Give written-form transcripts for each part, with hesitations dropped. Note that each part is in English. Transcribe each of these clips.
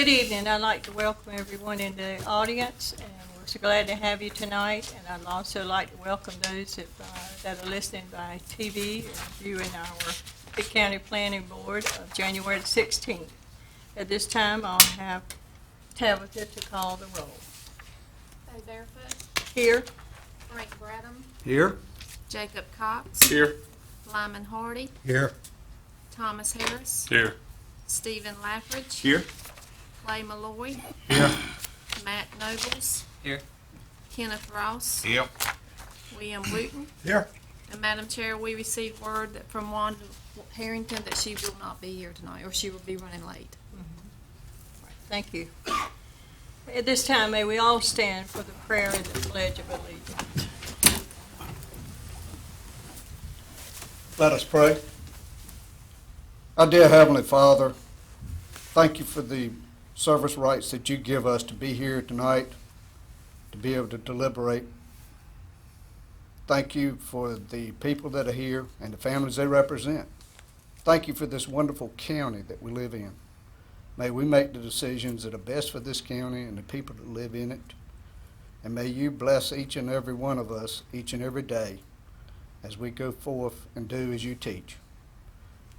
Good evening. I'd like to welcome everyone in the audience, and we're so glad to have you tonight. And I'd also like to welcome those that are listening by TV and viewing our Pitt County Planning Board of January 16th. At this time, I'll have Tabitha to call the roll. Faye Barefoot, Here. Frank Bradham, Here. Jacob Cox, Here. Lyman Hardy, Here. Thomas Harris, Here. Stephen Laffridge, Here. Clay Malloy, Here. Matt Nobles, Here. Kenneth Ross, Yep. William Wooten. Here. And Madam Chair, we received word from Wanda Harrington that she will not be here tonight, or she will be running late. Thank you. At this time, may we all stand for the prayer and the Pledge of Allegiance. Let us pray. Our dear Heavenly Father, thank you for the service rights that you give us to be here tonight, to be able to deliberate. Thank you for the people that are here and the families they represent. Thank you for this wonderful county that we live in. May we make the decisions that are best for this county and the people that live in it. And may you bless each and every one of us each and every day as we go forth and do as you teach.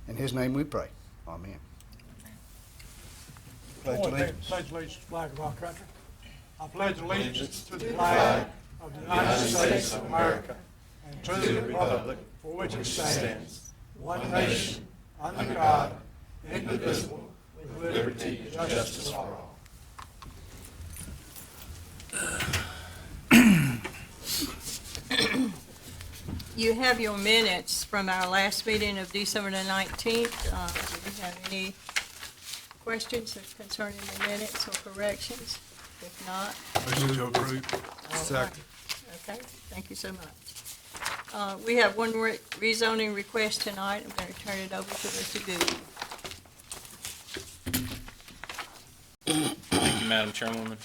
In his name we pray. Amen. Pledge allegiance. Pledge allegiance to the flag of our country. I pledge allegiance to the flag of the United States of America and to the republic for which it stands, one nation, under God, indivisible, with liberty and justice for all. You have your minutes from our last meeting of December the 19th. Do you have any questions concerning the minutes or corrections? If not, Motion to approve. Second. Okay, thank you so much. We have one rezoning request tonight. I'm going to turn it over to Mr. Goody. Thank you, Madam Chairwoman.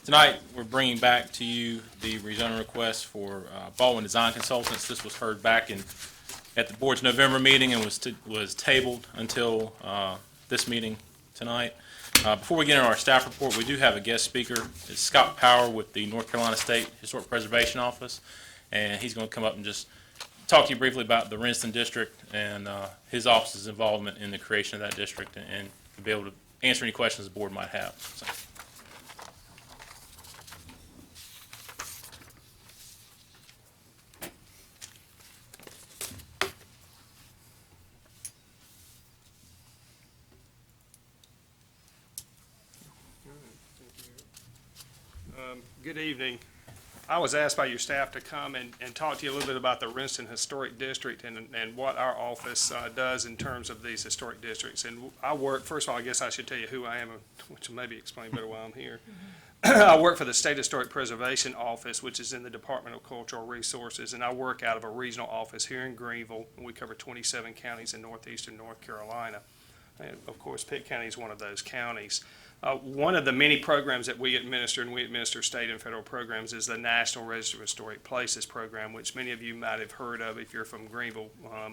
Tonight, we're bringing back to you the rezoning request for Baldwin Design Consultants. This was heard back at the board's November meeting and was tabled until this meeting tonight. Before we get into our staff report, we do have a guest speaker. It's Scott Power with the North Carolina State Historic Preservation Office, and he's going to come up and just talk to you briefly about the Rinston District and his office's involvement in the creation of that district, and to be able to answer any questions the board might have. So. Good evening. I was asked by your staff to come and talk to you a little bit about the Rinston Historic District and what our office does in terms of these historic districts. And I work, first of all, I guess I should tell you who I am, which will maybe explain better why I'm here. I work for the State Historic Preservation Office, which is in the Department of Cultural Resources, and I work out of a regional office here in Greenville, and we cover 27 counties in northeastern North Carolina. And of course, Pitt County is one of those counties. One of the many programs that we administer, and we administer state and federal programs, is the National Register of Historic Places program, which many of you might have heard of if you're from Greenville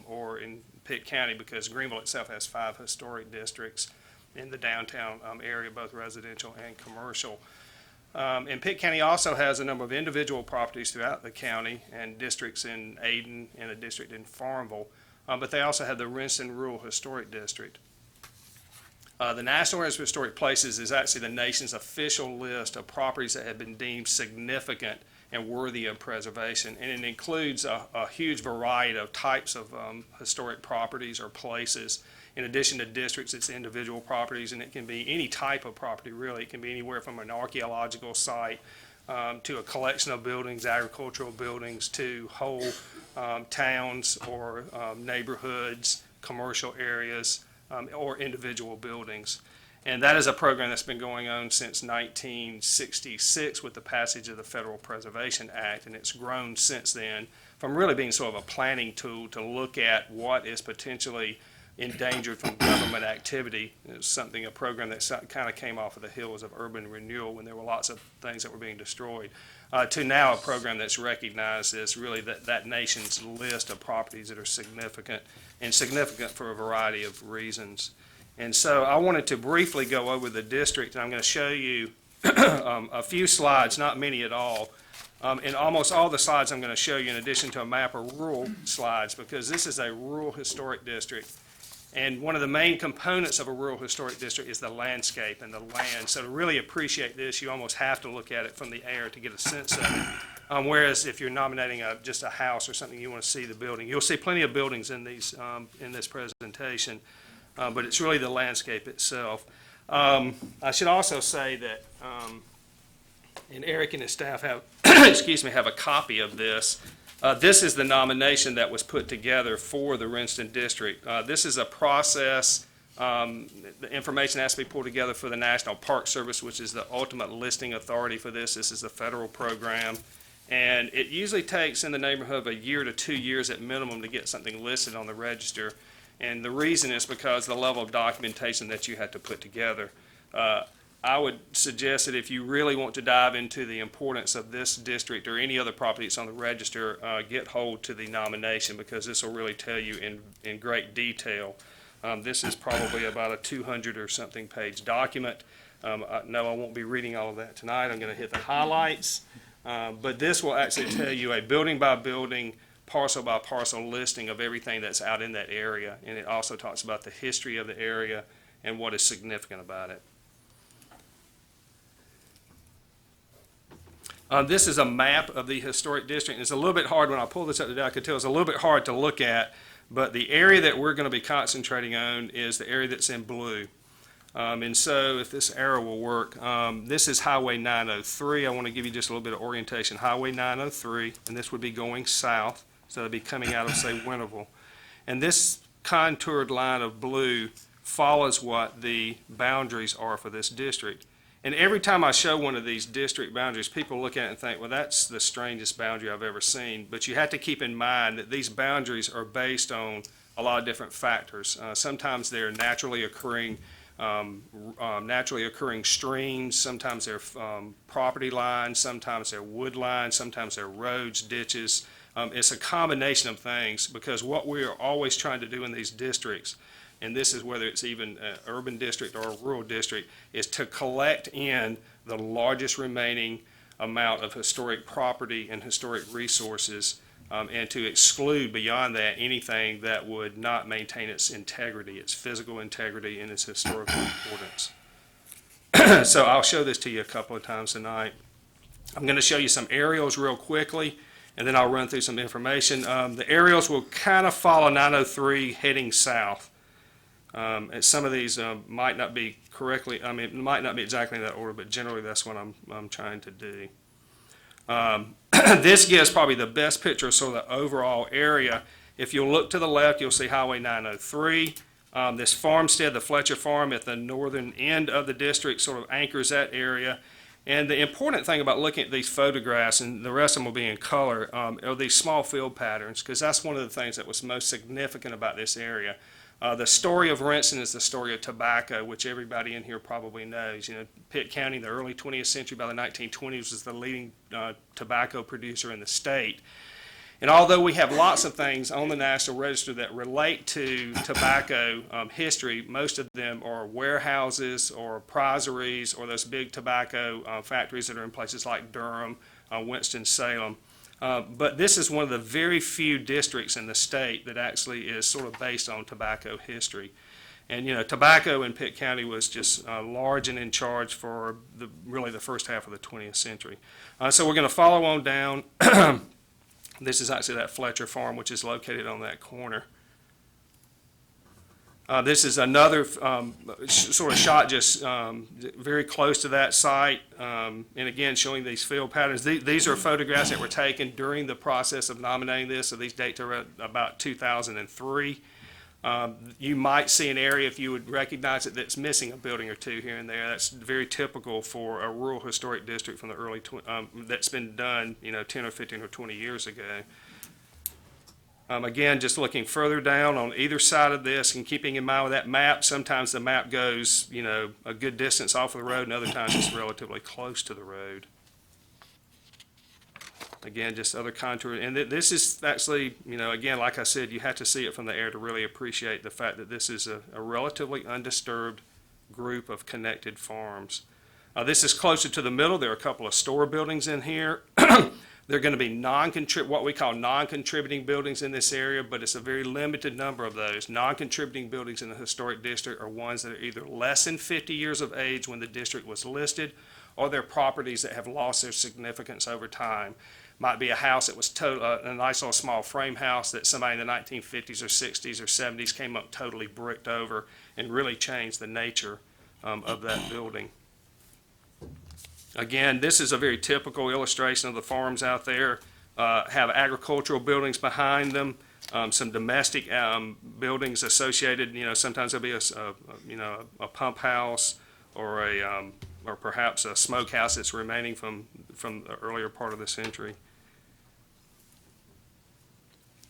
or in Pitt County, because Greenville itself has 5 historic districts in the downtown area, both residential and commercial. And Pitt County also has a number of individual properties throughout the county and districts in Ayden and a district in Farmville, but they also have the Rinston Rural Historic District. The National Register of Historic Places is actually the nation's official list of properties that have been deemed significant and worthy of preservation, and it includes a huge variety of types of historic properties or places. In addition to districts, it's individual properties, and it can be any type of property, really. It can be anywhere from an archaeological site to a collection of buildings, agricultural buildings, to whole towns or neighborhoods, commercial areas, or individual buildings. And that is a program that's been going on since 1966 with the passage of the Federal Preservation Act, and it's grown since then from really being sort of a planning tool to look at what is potentially endangered from government activity. It was a program that kind of came off of the heels of urban renewal when there were lots of things that were being destroyed, to now a program that's recognized as really that nation's list of properties that are significant, and significant for a variety of reasons. And so I wanted to briefly go over the district, and I'm going to show you a few slides, not many at all. And almost all the slides I'm going to show you, in addition to a map, are rural slides, because this is a rural historic district. And one of the main components of a rural historic district is the landscape and the land. So to really appreciate this, you almost have to look at it from the air to get a sense of it. Whereas if you're nominating just a house or something, you want to see the building. You'll see plenty of buildings in these in this presentation, but it's really the landscape itself. I should also say that, and Eric and his staff have, have a copy of this. This is the nomination that was put together for the Rinston District. This is a process. The information has to be pulled together for the National Park Service, which is the ultimate listing authority for this. This is a federal program. And it usually takes in the neighborhood of a year to 2 years at minimum to get something listed on the register. And the reason is because the level of documentation that you have to put together. I would suggest that if you really want to dive into the importance of this district or any other property that's on the register, get hold to the nomination, because this will really tell you in great detail. This is probably about a 200 or something page document. No, I won't be reading all of that tonight. I'm going to hit the highlights. But this will actually tell you a building by building, parcel by parcel listing of everything that's out in that area. And it also talks about the history of the area and what is significant about it. This is a map of the historic district. It's a little bit hard, when I pull this up today, I could tell it's a little bit hard to look at, but the area that we're going to be concentrating on is the area that's in blue. And so if this arrow will work, this is Highway 903. I want to give you just a little bit of orientation. Highway 903, and this would be going south, so it'd be coming out of, say, Winterville. And this contoured line of blue follows what the boundaries are for this district. And every time I show one of these district boundaries, people look at it and think, well, that's the strangest boundary I've ever seen. But you have to keep in mind that these boundaries are based on a lot of different factors. Sometimes they're naturally occurring streams, sometimes they're property lines, sometimes they're wood lines, sometimes they're roads, ditches. It's a combination of things, because what we're always trying to do in these districts, and this is whether it's even an urban district or a rural district, is to collect in the largest remaining amount of historic property and historic resources, and to exclude beyond that anything that would not maintain its integrity, its physical integrity, and its historical importance. So I'll show this to you a couple of times tonight. I'm going to show you some aerials real quickly, and then I'll run through some information. The aerials will kind of follow 903 heading south. And some of these might not be correctly, it might not be exactly in that order, but generally that's what I'm trying to do. This gives probably the best picture of sort of the overall area. If you'll look to the left, you'll see Highway 903. This farmstead, the Fletcher Farm at the northern end of the district, sort of anchors that area. And the important thing about looking at these photographs, and the rest of them will be in color, are these small field patterns, because that's one of the things that was most significant about this area. The story of Rinston is the story of tobacco, which everybody in here probably knows. You know, Pitt County in the early 20th century, by the 1920s, was the leading tobacco producer in the state. And although we have lots of things on the National Register that relate to tobacco history, most of them are warehouses or prizeries or those big tobacco factories that are in places like Durham, Winston-Salem. But this is one of the very few districts in the state that actually is sort of based on tobacco history. And, you know, tobacco in Pitt County was just large and in charge for really the first half of the 20th century. So we're going to follow on down. This is actually that Fletcher Farm, which is located on that corner. This is another sort of shot just very close to that site, and again showing these field patterns. These are photographs that were taken during the process of nominating this, so these date to about 2003. You might see an area, if you would recognize it, that's missing a building or two here and there. That's very typical for a rural historic district from the early that's been done, 10 or 15 or 20 years ago. Again, just looking further down on either side of this and keeping in mind with that map, sometimes the map goes, a good distance off of the road, and other times it's relatively close to the road. Again, just other contour, and this is actually, again, like I said, you have to see it from the air to really appreciate the fact that this is a relatively undisturbed group of connected farms. This is closer to the middle. There are a couple of store buildings in here. There are going to be what we call non-contributing buildings in this area, but it's a very limited number of those. Non-contributing buildings in the historic district are ones that are either less than 50 years of age when the district was listed, or they're properties that have lost their significance over time. Might be a house that was a nice little small frame house that somebody in the 1950s or 60s or 70s came up totally bricked over and really changed the nature of that building. Again, this is a very typical illustration of the farms out there. Have agricultural buildings behind them, some domestic buildings associated. Sometimes there'll be a pump house or or perhaps a smokehouse that's remaining from the earlier part of the century.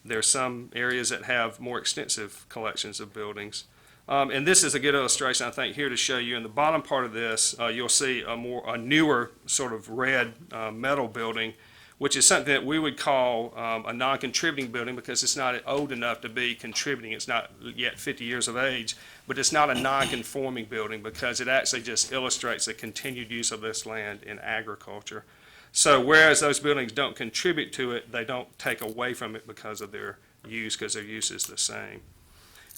There are some areas that have more extensive collections of buildings. And this is a good illustration, I think, here to show you. In the bottom part of this, you'll see a newer sort of red metal building, which is something that we would call a non-contributing building because it's not old enough to be contributing. It's not yet 50 years of age, but it's not a non-conforming building because it actually just illustrates the continued use of this land in agriculture. So whereas those buildings don't contribute to it, they don't take away from it because of their use, because their use is the same.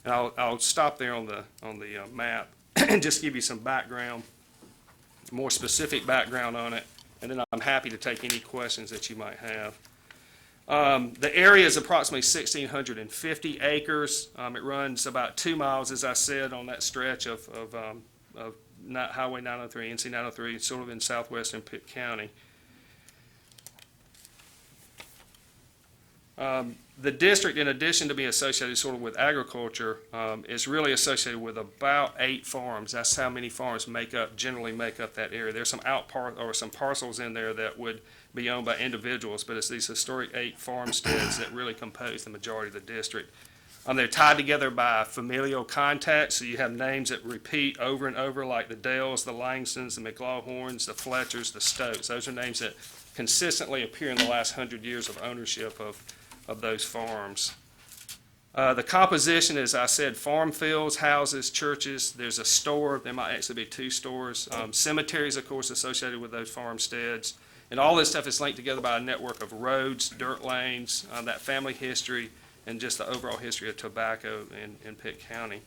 And I'll stop there on the map and just give you some background, more specific background on it, and then I'm happy to take any questions that you might have. The area is approximately 1,650 acres. It runs about 2 miles, as I said, on that stretch of Highway 903, NC 903, sort of in southwestern Pitt County. The district, in addition to being associated sort of with agriculture, is really associated with about 8 farms. That's how many farms generally make up that area. There's some some parcels in there that would be owned by individuals, but it's these historic 8 farmsteads that really compose the majority of the district. They're tied together by familial contact, so you have names that repeat over and over, like the Dales, the Langstons, the McLawhorns, the Fletchers, the Stokes. Those are names that consistently appear in the last 100 years of ownership of those farms. The composition, as I said, farm fields, houses, churches. There's a store. There might actually be 2 stores. Cemeteries, of course, associated with those farmsteads. And all this stuff is linked together by a network of roads, dirt lanes, that family history, and just the overall history of tobacco in Pitt County.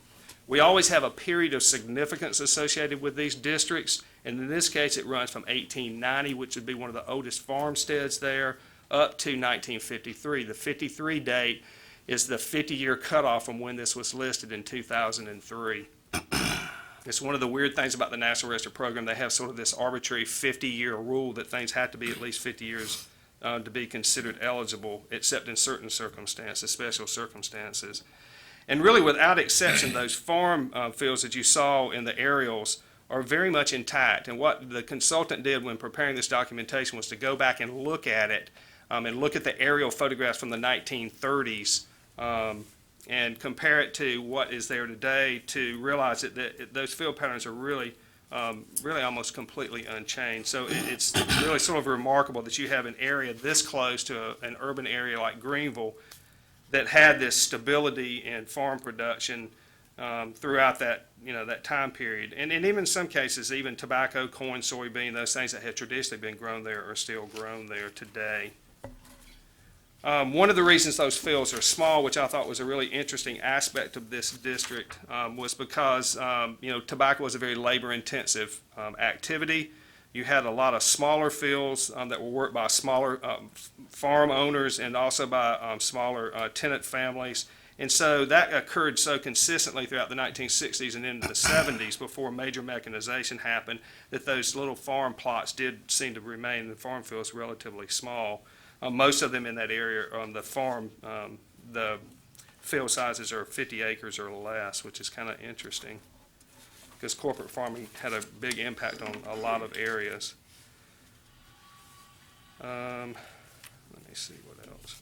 We always have a period of significance associated with these districts, and in this case it runs from 1890, which would be one of the oldest farmsteads there, up to 1953. The 53 date is the 50-year cutoff from when this was listed in 2003. It's one of the weird things about the National Register program. They have sort of this arbitrary 50-year rule that things have to be at least 50 years to be considered eligible, except in certain circumstances, special circumstances. And really, without exception, those farm fields that you saw in the aerials are very much intact. And what the consultant did when preparing this documentation was to go back and look at it and look at the aerial photographs from the 1930s and compare it to what is there today to realize that those field patterns are really almost completely unchanged. So it's really sort of remarkable that you have an area this close to an urban area like Greenville that had this stability in farm production throughout that time period. And even in some cases, even tobacco, corn, soybean, those things that had traditionally been grown there are still grown there today. One of the reasons those fields are small, which I thought was a really interesting aspect of this district, was because tobacco was a very labor-intensive activity. You had a lot of smaller fields that were worked by smaller farm owners and also by smaller tenant families. And so that occurred so consistently throughout the 1960s and into the 70s before major mechanization happened that those little farm plots did seem to remain in the farm fields relatively small. Most of them in that area on the farm, the field sizes are 50 acres or less, which is kind of interesting because corporate farming had a big impact on a lot of areas. Let me see what else.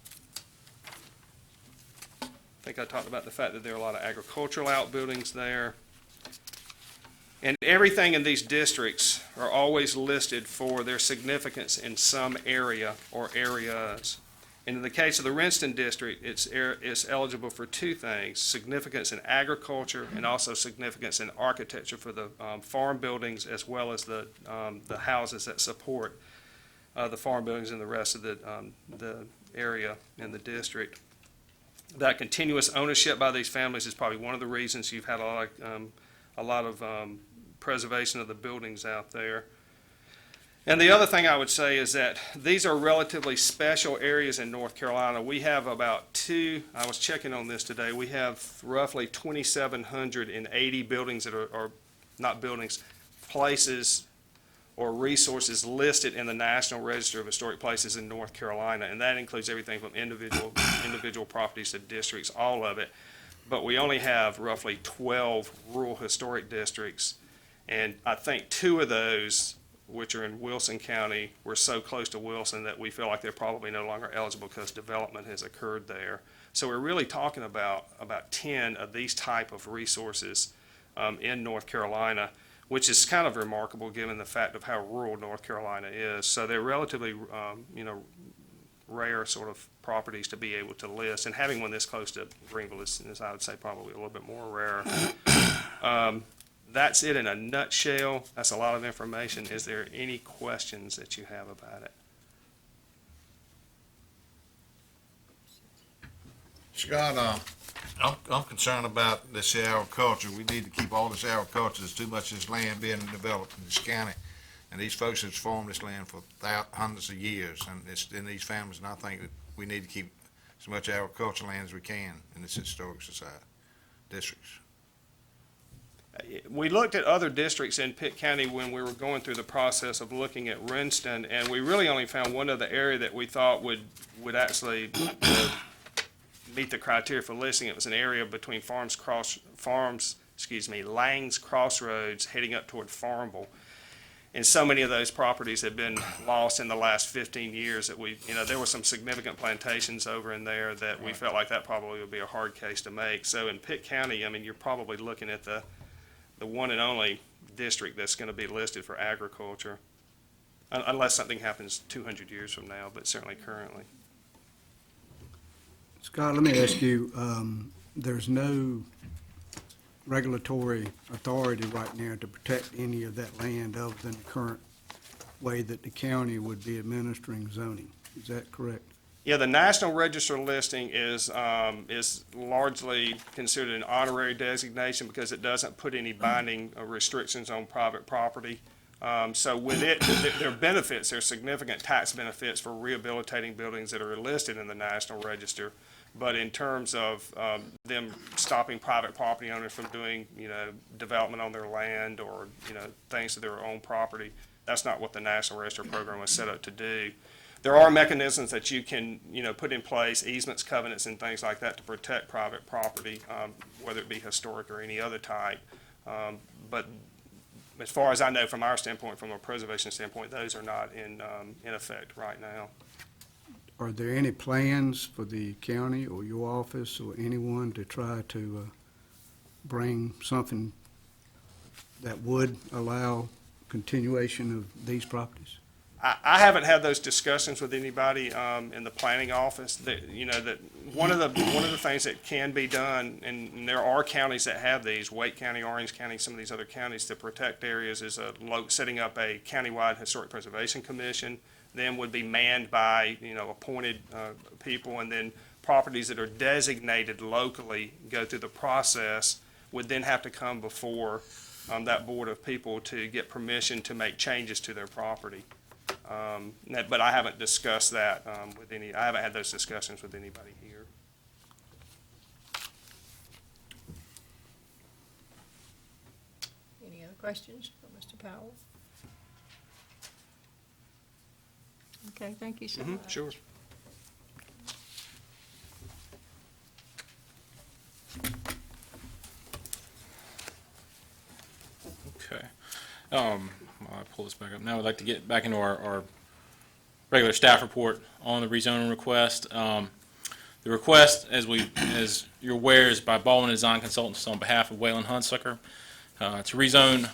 I think I talked about the fact that there are a lot of agricultural outbuildings there. And everything in these districts are always listed for their significance in some area or areas. And in the case of the Rinston District, it's eligible for two things: significance in agriculture and also significance in architecture for the farm buildings as well as the houses that support the farm buildings and the rest of the area in the district. That continuous ownership by these families is probably one of the reasons you've had a lot of preservation of the buildings out there. And the other thing I would say is that these are relatively special areas in North Carolina. We have I was checking on this today, we have roughly 2,780 buildings that are not buildings, places or resources listed in the National Register of Historic Places in North Carolina, and that includes everything from individual properties to districts, all of it. But we only have roughly 12 rural historic districts, and I think 2 of those, which are in Wilson County, we're so close to Wilson that we feel like they're probably no longer eligible because development has occurred there. So we're really talking about 10 of these type of resources in North Carolina, which is kind of remarkable given the fact of how rural North Carolina is. So they're relatively, rare sort of properties to be able to list. And having one this close to Greenville is I would say, probably a little bit more rare. That's it in a nutshell. That's a lot of information. Is there any questions that you have about it? Scott, I'm concerned about this agriculture. We need to keep all this agriculture. There's too much of this land being developed in this county. And these folks have farmed this land for hundreds of years, and it's in these families, and I think that we need to keep as much agricultural land as we can in this historic society, districts. We looked at other districts in Pitt County when we were going through the process of looking at Rinston, and we really only found one other area that we thought would actually meet the criteria for listing. It was an area between Langs Crossroads heading up toward Farmville. And so many of those properties have been lost in the last 15 years that there were some significant plantations over in there that we felt like that probably would be a hard case to make. So in Pitt County, you're probably looking at the one and only district that's going to be listed for agriculture, unless something happens 200 years from now, but certainly currently. Scott, let me ask you, there's no regulatory authority right now to protect any of that land other than the current way that the county would be administering zoning. Is that correct? Yeah, the National Register listing is largely considered an honorary designation because it doesn't put any binding restrictions on private property. So with it, there are benefits, there are significant tax benefits for rehabilitating buildings that are listed in the National Register. But in terms of them stopping private property owners from doing, development on their land or, things to their own property, that's not what the National Register program was set up to do. There are mechanisms that you can, put in place, easements, covenants, and things like that to protect private property, whether it be historic or any other type. But as far as I know, from our standpoint, from a preservation standpoint, those are not in effect right now. Are there any plans for the county or your office or anyone to try to bring something that would allow continuation of these properties? I haven't had those discussions with anybody in the planning office. That one of the things that can be done, and there are counties that have these, Wake County, Orange County, some of these other counties to protect areas, is setting up a countywide historic preservation commission. Then would be manned by appointed people, and then properties that are designated locally go through the process would then have to come before that board of people to get permission to make changes to their property. But I haven't discussed that I haven't had those discussions with anybody here. Any other questions for Mr. Powell? Okay, thank you so much. Sure. Okay. I'll pull this back up. Now I'd like to get back into our regular staff report on the rezoning request. The request, as you're aware, is by Baldwin Design Consultants on behalf of Wayland Hunsucker to rezone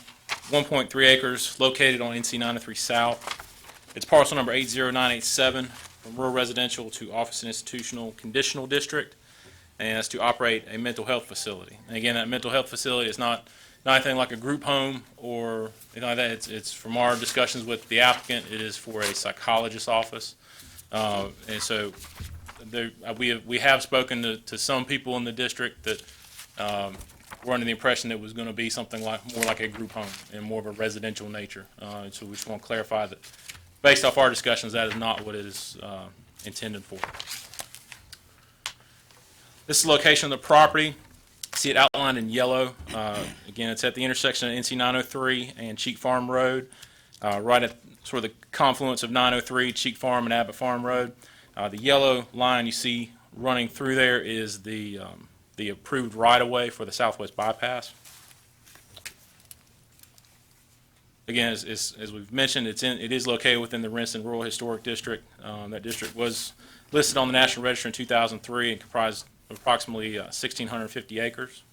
1.3 acres located on NC 903 South. It's parcel number 80987 from rural residential to office and institutional conditional district, and it's to operate a mental health facility. And again, that mental health facility is not anything like a group home or anything like that. It's from our discussions with the applicant, it is for a psychologist's office. And so we have spoken to some people in the district that were under the impression that it was going to be something more like a group home and more of a residential nature. So we just want to clarify that based off our discussions, that is not what it is intended for. This is the location of the property. See it outlined in yellow. Again, it's at the intersection of NC 903 and Cheek Farm Road, right at sort of the confluence of 903, Cheek Farm, and Abbott Farm Road. The yellow line you see running through there is the approved right-of-way for the Southwest Bypass. Again, as we've mentioned, it is located within the Renton Rural Historic District. That district was listed on the National Register in 2003 and comprised of approximately 1,650 acres.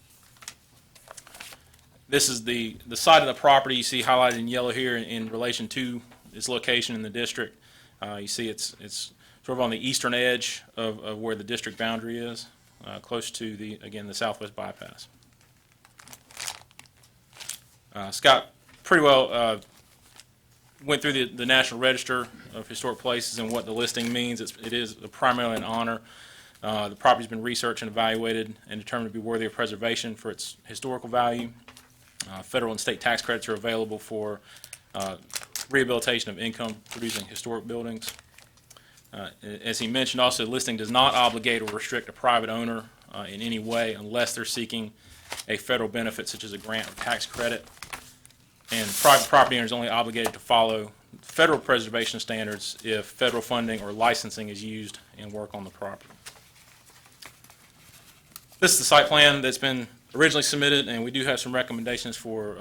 This is the side of the property you see highlighted in yellow here in relation to its location in the district. You see it's sort of on the eastern edge of where the district boundary is, close to the Southwest Bypass. Scott pretty well went through the National Register of Historic Places and what the listing means. It is primarily an honor. The property's been researched and evaluated and determined to be worthy of preservation for its historical value. Federal and state tax credits are available for rehabilitation of income-producing historic buildings. As he mentioned, also, the listing does not obligate or restrict a private owner in any way unless they're seeking a federal benefit such as a grant or tax credit. And private property owners are only obligated to follow federal preservation standards if federal funding or licensing is used in work on the property. This is the site plan that's been originally submitted, and we do have some recommendations for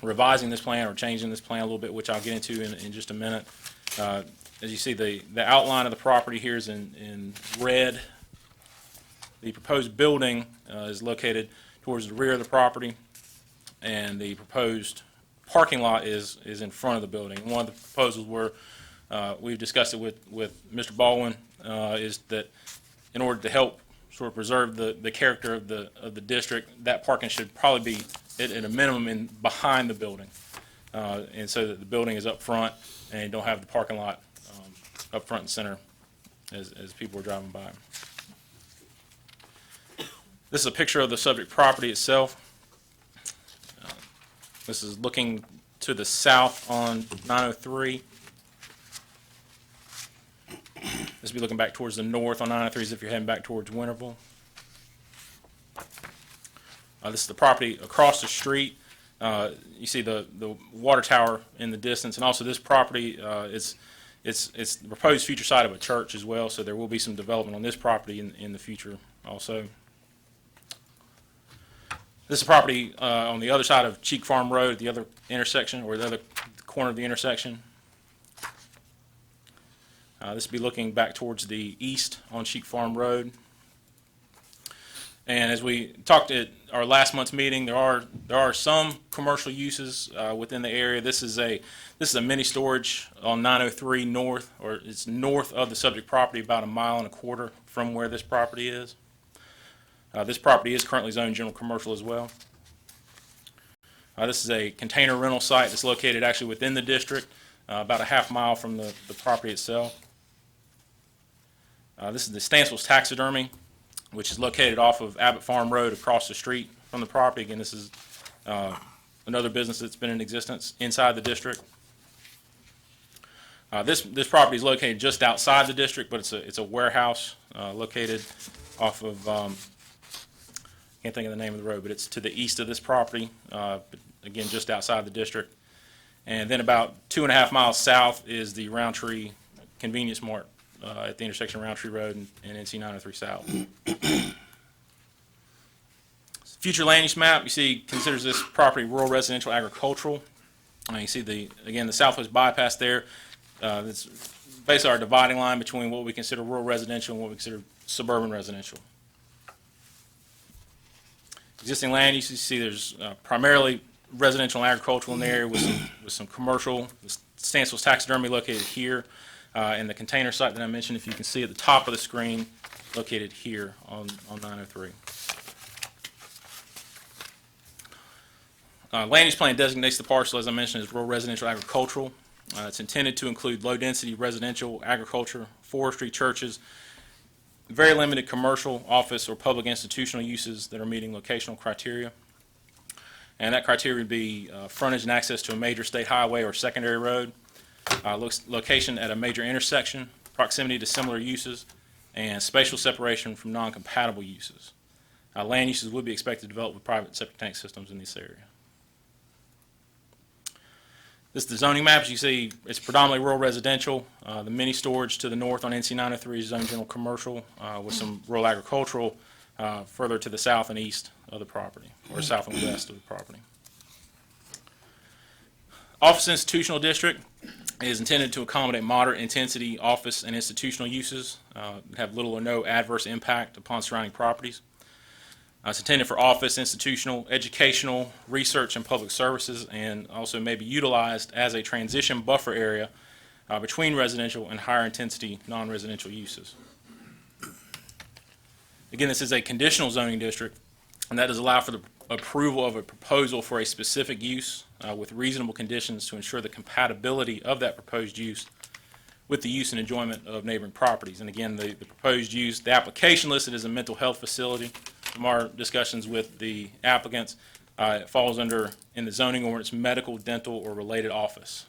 revising this plan or changing this plan a little bit, which I'll get into in just a minute. As you see, the outline of the property here is in red. The proposed building is located towards the rear of the property, and the proposed parking lot is in front of the building. One of the proposals we've discussed it with Mr. Baldwin is that in order to help sort of preserve the character of the district, that parking should probably be at a minimum behind the building, and so that the building is up front and you don't have the parking lot up front and center as people are driving by. This is a picture of the subject property itself. This is looking to the south on 903. This will be looking back towards the north on 903 as if you're heading back towards Winterville. This is the property across the street. You see the water tower in the distance, and also this property it's the proposed future site of a church as well, so there will be some development on this property in the future also. This is a property on the other side of Cheek Farm Road, the other intersection, or the other corner of the intersection. This will be looking back towards the east on Cheek Farm Road. And as we talked at our last month's meeting, there are some commercial uses within the area. This is a mini storage on 903 north, or it's north of the subject property, about 1.25 miles from where this property is. This property is currently zoned general commercial as well. This is a container rental site that's located actually within the district, about 1/2 mile from the property itself. This is the Stansville's Taxidermy, which is located off of Abbott Farm Road across the street from the property. Again, this is another business that's been in existence inside the district. This property is located just outside the district, but it's a warehouse located off of can't think of the name of the road, but it's to the east of this property. But again, just outside the district. And then about 2.5 miles south is the Roundtree Convenience Mart at the intersection of Roundtree Road and NC 903 South. Future land use map, you see, considers this property rural, residential, agricultural. You see the Southwest Bypass there. That's basically our dividing line between what we consider rural residential and what we consider suburban residential. Existing land use, you see there's primarily residential and agricultural in the area with some commercial. Stancil's Taxidermy located here, and the container site that I mentioned, if you can see at the top of the screen, located here on 903. Land use plan designates the parcel, as I mentioned, as rural residential agricultural. It's intended to include low-density residential, agriculture, forestry, churches, very limited commercial, office, or public institutional uses that are meeting locational criteria. And that criteria would be frontage and access to a major state highway or secondary road, location at a major intersection, proximity to similar uses, and spatial separation from non-compatible uses. Land uses would be expected to develop with private septic tank systems in this area. This is the zoning map. As you see, it's predominantly rural residential. The mini storage to the north on NC 903 is zoned general commercial with some rural agricultural further to the south and east of the property, or south and west of the property. Office institutional district is intended to accommodate moderate intensity office and institutional uses that have little or no adverse impact upon surrounding properties. It's intended for office, institutional, educational, research, and public services, and also may be utilized as a transition buffer area between residential and higher intensity non-residential uses. Again, this is a conditional zoning district, and that does allow for the approval of a proposal for a specific use with reasonable conditions to ensure the compatibility of that proposed use with the use and enjoyment of neighboring properties. And again, the proposed use, the application listed as a mental health facility. From our discussions with the applicants, it falls under, in the zoning ordinance, medical, dental, or related office.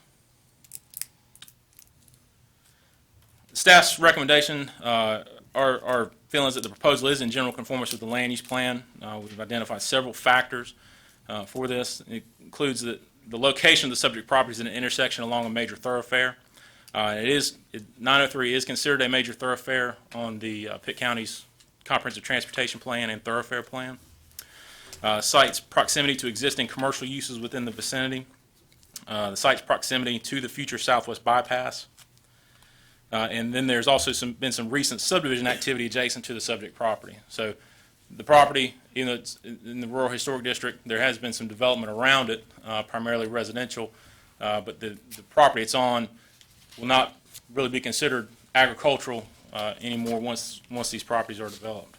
Staff's recommendation, our feelings that the proposal is in general conformance with the land use plan. We've identified several factors for this. It includes the location of the subject property is in an intersection along a major thoroughfare. 903 is considered a major thoroughfare on the Pitt County's Comprehensive Transportation Plan and Thoroughfare Plan. Site's proximity to existing commercial uses within the vicinity. The site's proximity to the future Southwest Bypass. And then there's also been some recent subdivision activity adjacent to the subject property. So the property, even though it's in the rural historic district, there has been some development around it, primarily residential, but the property it's on will not really be considered agricultural anymore once these properties are developed.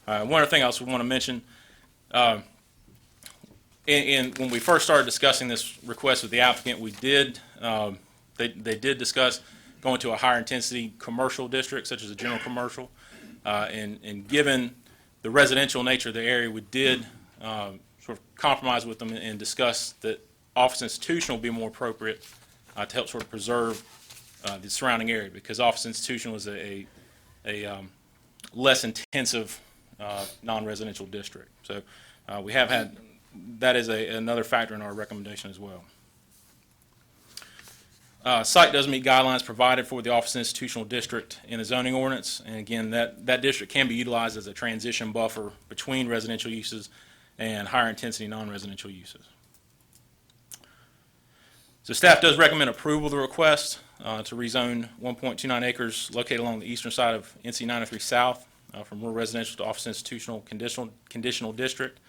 One other thing I also want to mention, when we first started discussing this request with the applicant, we did they did discuss going to a higher intensity commercial district, such as a general commercial, and given the residential nature of the area, we did sort of compromise with them and discuss that office institutional would be more appropriate to help sort of preserve the surrounding area, because office institutional is a less intensive non-residential district. So we have had, that is another factor in our recommendation as well. Site does meet guidelines provided for the office institutional district in the zoning ordinance, and again, that district can be utilized as a transition buffer between residential uses and higher intensity non-residential uses. So staff does recommend approval of the request to rezone 1.29 acres located along the eastern side of NC 903 South from rural residential to office institutional conditional district,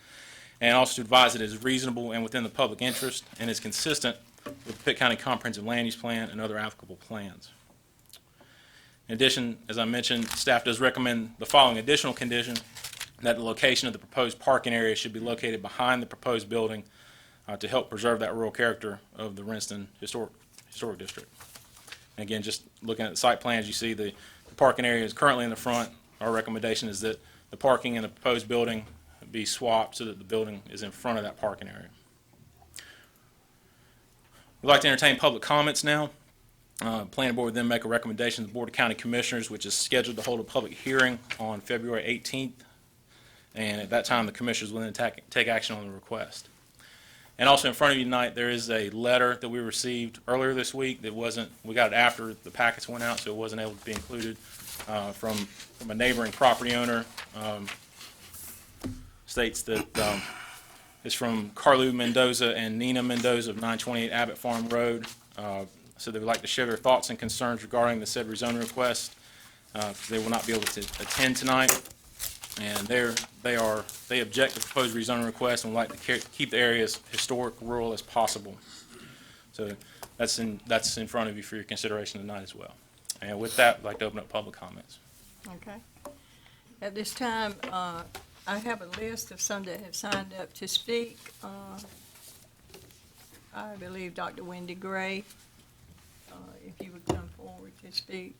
and also to advise it is reasonable and within the public interest and is consistent with the Pitt County Comprehensive Land Use Plan and other applicable plans. In addition, as I mentioned, staff does recommend the following additional condition: that the location of the proposed parking area should be located behind the proposed building to help preserve that rural character of the Rinston Historic District. And again, just looking at the site plans, you see the parking area is currently in the front. Our recommendation is that the parking in the proposed building be swapped so that the building is in front of that parking area. We'd like to entertain public comments now. Planning board would then make a recommendation to the Board of County Commissioners, which is scheduled to hold a public hearing on February 18th. And at that time, the commissioners will then take action on the request. And also in front of you tonight, there is a letter that we received earlier this week that we got it after the packets went out, so it wasn't able to be included, from a neighboring property owner. States that it's from Carlu Mendoza and Nina Mendoza of 928 Abbott Farm Road. So they would like to share their thoughts and concerns regarding the said rezoning request. They will not be able to attend tonight. And they object to the proposed rezoning request and would like to keep the area as historic rural as possible. So that's in front of you for your consideration tonight as well. And with that, I'd like to open up public comments. Okay. At this time, I have a list of some that have signed up to speak. I believe Dr. Wendy Gray, if you would come forward to speak.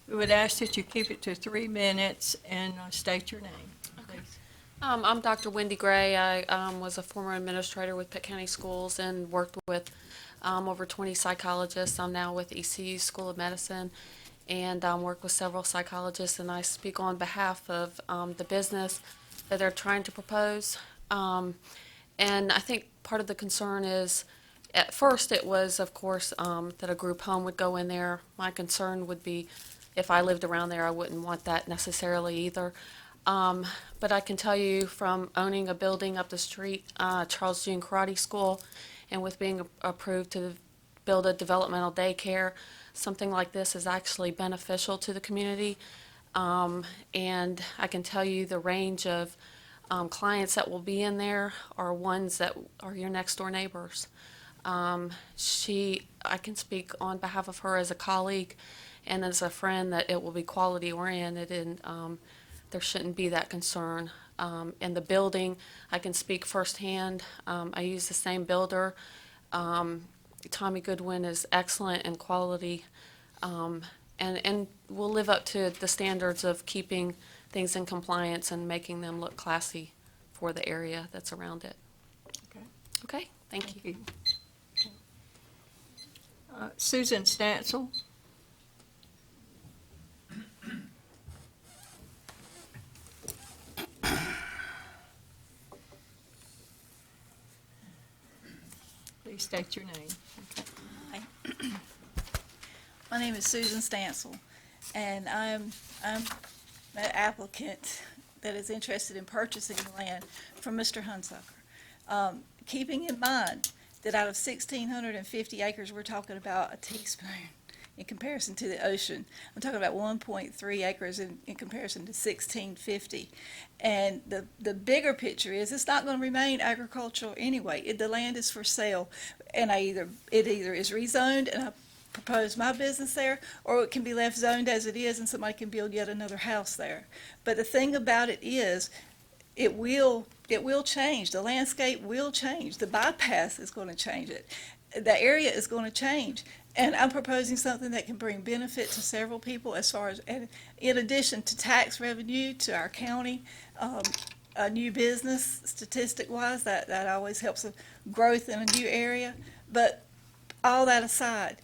We would ask that you keep it to 3 minutes and state your name, please. I'm Dr. Wendy Gray. I was a former administrator with Pitt County Schools and worked with over 20 psychologists. I'm now with ECU School of Medicine and work with several psychologists, and I speak on behalf of the business that they're trying to propose. And I think part of the concern is, at first it was, of course, that a group home would go in there. My concern would be if I lived around there, I wouldn't want that necessarily either. But I can tell you from owning a building up the street, Charles June Karate School, and with being approved to build a developmental daycare, something like this is actually beneficial to the community. And I can tell you the range of clients that will be in there are ones that are your next door neighbors. I can speak on behalf of her as a colleague and as a friend that it will be quality oriented, and there shouldn't be that concern. And the building, I can speak firsthand. I use the same builder. Tommy Goodwin is excellent in quality, and will live up to the standards of keeping things in compliance and making them look classy for the area that's around it. Okay. Okay, thank you. Okay. Susan Stansel. Please state your name. Okay. My name is Susan Stansel, and I'm an applicant that is interested in purchasing the land from Mr. Hunsucker. Keeping in mind that out of 1,650 acres, we're talking about a teaspoon in comparison to the ocean. I'm talking about 1.3 acres in comparison to 1,650. And the bigger picture is it's not going to remain agricultural anyway. The land is for sale, and it either is rezoned and I propose my business there, or it can be left zoned as it is and somebody can build yet another house there. But the thing about it is, it will change. The landscape will change. The bypass is going to change it. The area is going to change. And I'm proposing something that can bring benefit to several people as far as, and in addition to tax revenue to our county, a new business, statistic-wise, that always helps with growth in a new area. But all that aside,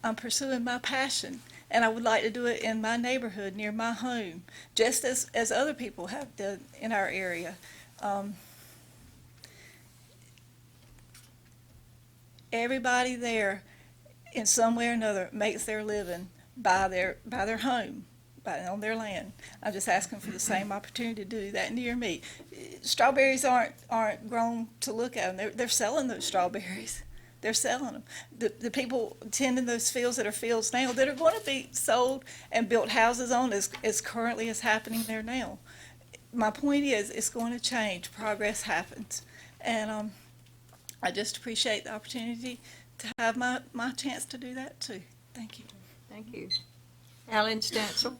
I'm pursuing my passion, and I would like to do it in my neighborhood, near my home, just as other people have done in our area. Everybody there, in some way or another, makes their living by their home, on their land. I'm just asking for the same opportunity to do that near me. Strawberries aren't grown to look at them. They're selling those strawberries. They're selling them. The people tending those fields that are fields now that are going to be sold and built houses on as currently is happening there now. My point is, it's going to change. Progress happens. And I just appreciate the opportunity to have my chance to do that too. Thank you. Thank you. Alan Stansel.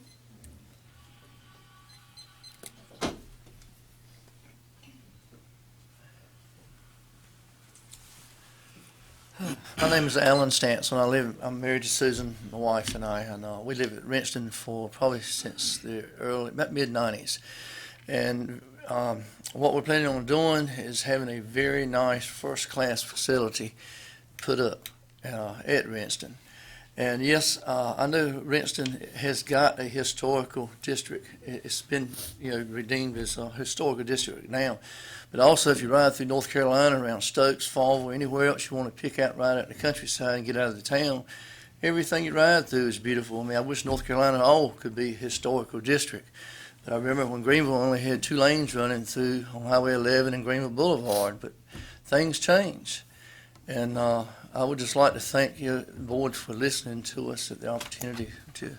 My name is Alan Stanson. I'm married to Susan, my wife, and I, and we live at Rinchiston for probably since the mid-90s. And what we're planning on doing is having a very nice first-class facility put up at Rinchiston. And yes, I know Rinchiston has got a historical district. It's been, redeemed as a historical district now. But also, if you ride through North Carolina, around Stokes, Fallville, anywhere else you want to pick out right out in the countryside and get out of the town, everything you ride through is beautiful. I mean, I wish North Carolina all could be a historical district. But I remember when Greenville only had 2 lanes running through on Highway 11 and Greenville Boulevard, but things change. And I would just like to thank you, board, for listening to us, at the opportunity to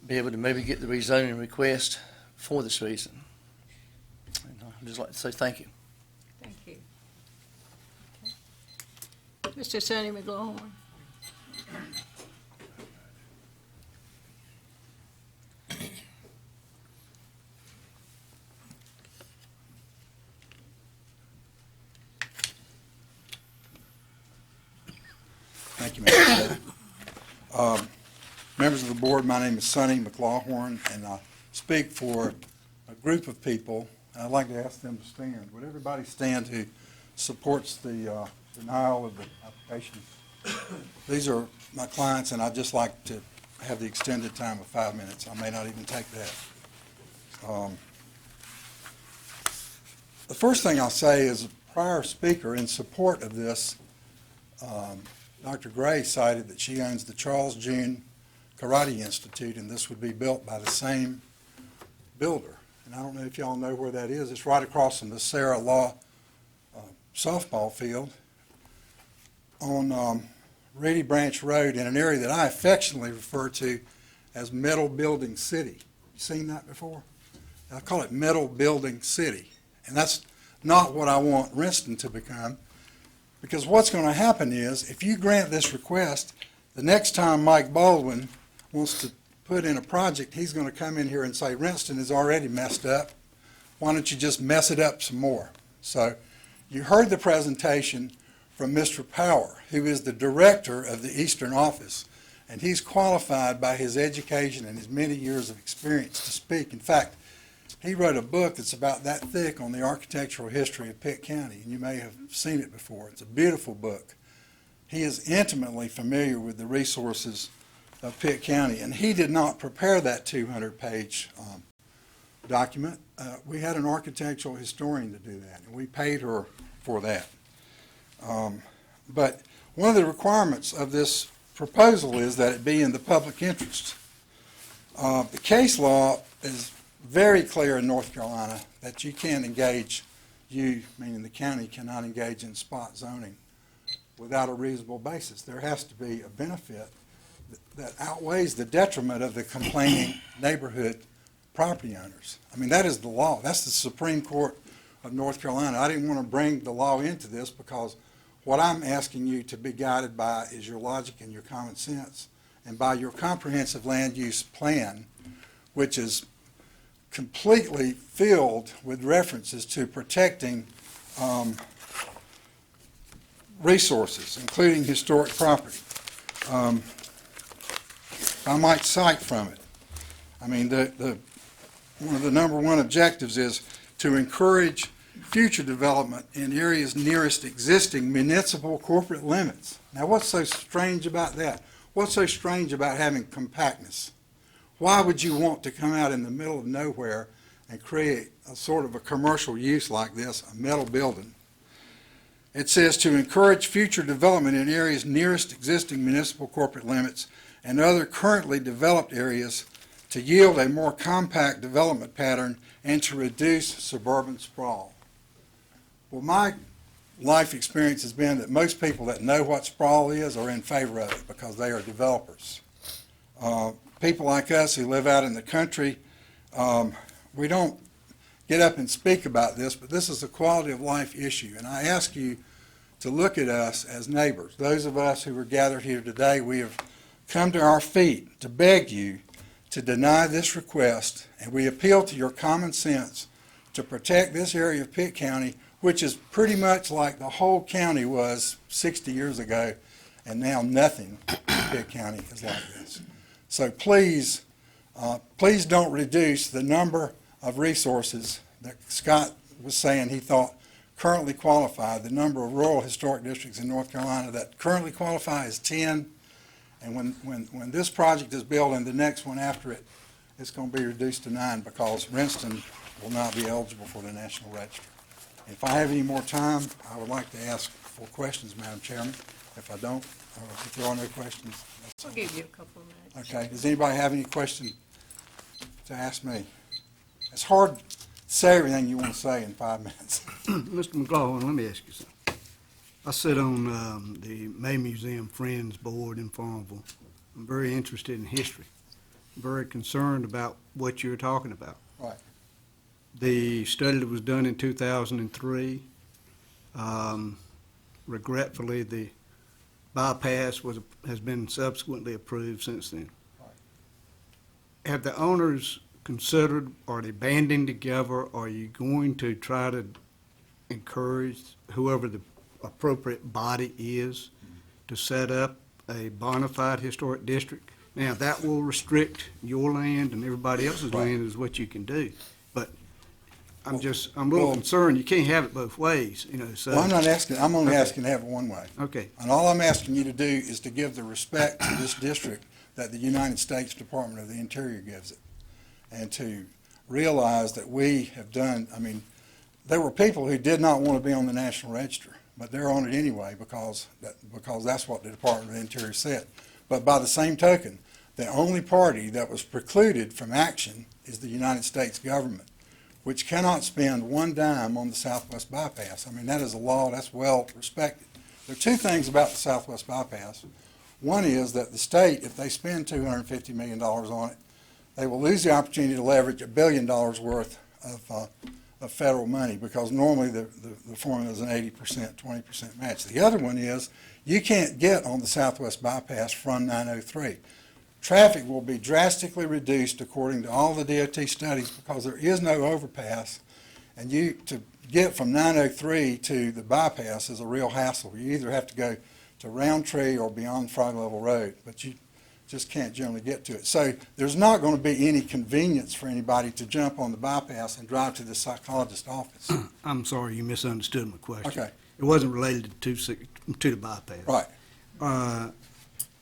be able to maybe get the rezoning request for this reason. And I'd just like to say thank you. Thank you. Okay. Mr. Sonny McGlohorn. Thank you, Madam Chair. Members of the board, my name is Sonny McLaughlin, and I speak for a group of people. I'd like to ask them to stand. Would everybody stand who supports the denial of the application? These are my clients, and I'd just like to have the extended time of 5 minutes. I may not even take that. The first thing I'll say is a prior speaker in support of this, Dr. Gray, cited that she owns the Charles June Karate Institute, and this would be built by the same builder. And I don't know if y'all know where that is. It's right across from the Sarah Law softball field on Reedy Branch Road, in an area that I affectionately refer to as Metal Building City. You seen that before? I call it Metal Building City. And that's not what I want Rinston to become. Because what's going to happen is, if you grant this request, the next time Mike Baldwin wants to put in a project, he's going to come in here and say, Rinston is already messed up. Why don't you just mess it up some more? So you heard the presentation from Mr. Power, who is the director of the Eastern Office, and he's qualified by his education and his many years of experience to speak. In fact, he wrote a book that's about that thick on the architectural history of Pitt County, and you may have seen it before. It's a beautiful book. He is intimately familiar with the resources of Pitt County, and he did not prepare that 200-page document. We had an architectural historian to do that, and we paid her for that. But one of the requirements of this proposal is that it be in the public interest. The case law is very clear in North Carolina that you can't engage, you, meaning the county, cannot engage in spot zoning without a reasonable basis. There has to be a benefit that outweighs the detriment of the complaining neighborhood property owners. I mean, that is the law. That's the Supreme Court of North Carolina. I didn't want to bring the law into this because what I'm asking you to be guided by is your logic and your common sense, and by your comprehensive land use plan, which is completely filled with references to protecting resources, including historic property. I might cite from it. I mean, one of the #1 objectives is to encourage future development in areas nearest existing municipal corporate limits. Now, what's so strange about that? What's so strange about having compactness? Why would you want to come out in the middle of nowhere and create a sort of a commercial use like this, a metal building? It says to encourage future development in areas nearest existing municipal corporate limits and other currently developed areas to yield a more compact development pattern and to reduce suburban sprawl. Well, my life experience has been that most people that know what sprawl is are in favor of it because they are developers. People like us who live out in the country, we don't get up and speak about this, but this is a quality of life issue. And I ask you to look at us as neighbors. Those of us who are gathered here today, we have come to our feet to beg you to deny this request, and we appeal to your common sense to protect this area of Pitt County, which is pretty much like the whole county was 60 years ago, and now nothing in Pitt County is like this. So please, please don't reduce the number of resources that Scott was saying he thought currently qualify. The number of rural historic districts in North Carolina that currently qualify is 10. And when this project is built and the next one after it, it's going to be reduced to 9 because Rinston will not be eligible for the National Register. If I have any more time, I would like to ask for questions, Madam Chairman. If I don't, or if there are no questions, that's We'll give you a couple of minutes. okay. Does anybody have any question to ask me? It's hard to say everything you want to say in 5 minutes. Mr. McLaughlin, let me ask you something. I sit on the May Museum Friends Board in Farmville. I'm very interested in history, very concerned about what you're talking about. Right. The study that was done in 2003, regretfully, the bypass has been subsequently approved since then. Right. Have the owners considered, are they banding together, are you going to try to encourage whoever the appropriate body is to set up a bona fide historic district? Now, that will restrict your land and everybody else's land is what you can do. But I'm a little concerned, you can't have it both ways, so. Well, I'm not asking, I'm only asking to have it one way. Okay, And all I'm asking you to do is to give the respect to this district that the United States Department of the Interior gives it. And to realize that we have done, there were people who did not want to be on the National Register, but they're on it anyway because that's what the Department of the Interior said. But by the same token, the only party that was precluded from action is the United States government, which cannot spend one dime on the Southwest Bypass. That is a law that's well respected. There are two things about the Southwest Bypass. One is that the state, if they spend $250 million on it, they will lose the opportunity to leverage $1 billion worth of federal money, because normally the formula is an 80%, 20% match. The other one is you can't get on the Southwest Bypass from 903. Traffic will be drastically reduced according to all the DOT studies because there is no overpass, and to get from 903 to the bypass is a real hassle. You either have to go to Roundtree or beyond Frog Level Road, but you just can't generally get to it. So there's not going to be any convenience for anybody to jump on the bypass and drive to the psychologist's office. I'm sorry, you misunderstood my question. Okay. It wasn't related to the bypass. Right.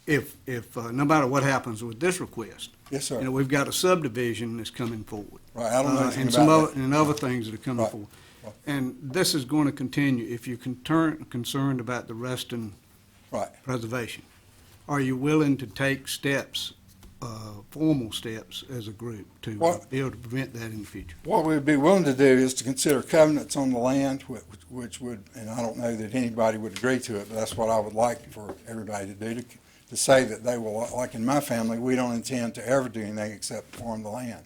If no matter what happens with this request, Yes, sir. we've got a subdivision that's coming forward. Right. I don't know anything And about that. and other things that are coming Right. forward. Right. And this is going to continue. If you're concerned about the Reston Right. preservation, are you willing to take steps, formal steps as a group to What- be able to prevent that in the future? What we'd be willing to do is to consider covenants on the land, which would, and I don't know that anybody would agree to it, but that's what I would like for everybody to do, to say that they will, like in my family, we don't intend to ever do anything except farm the land,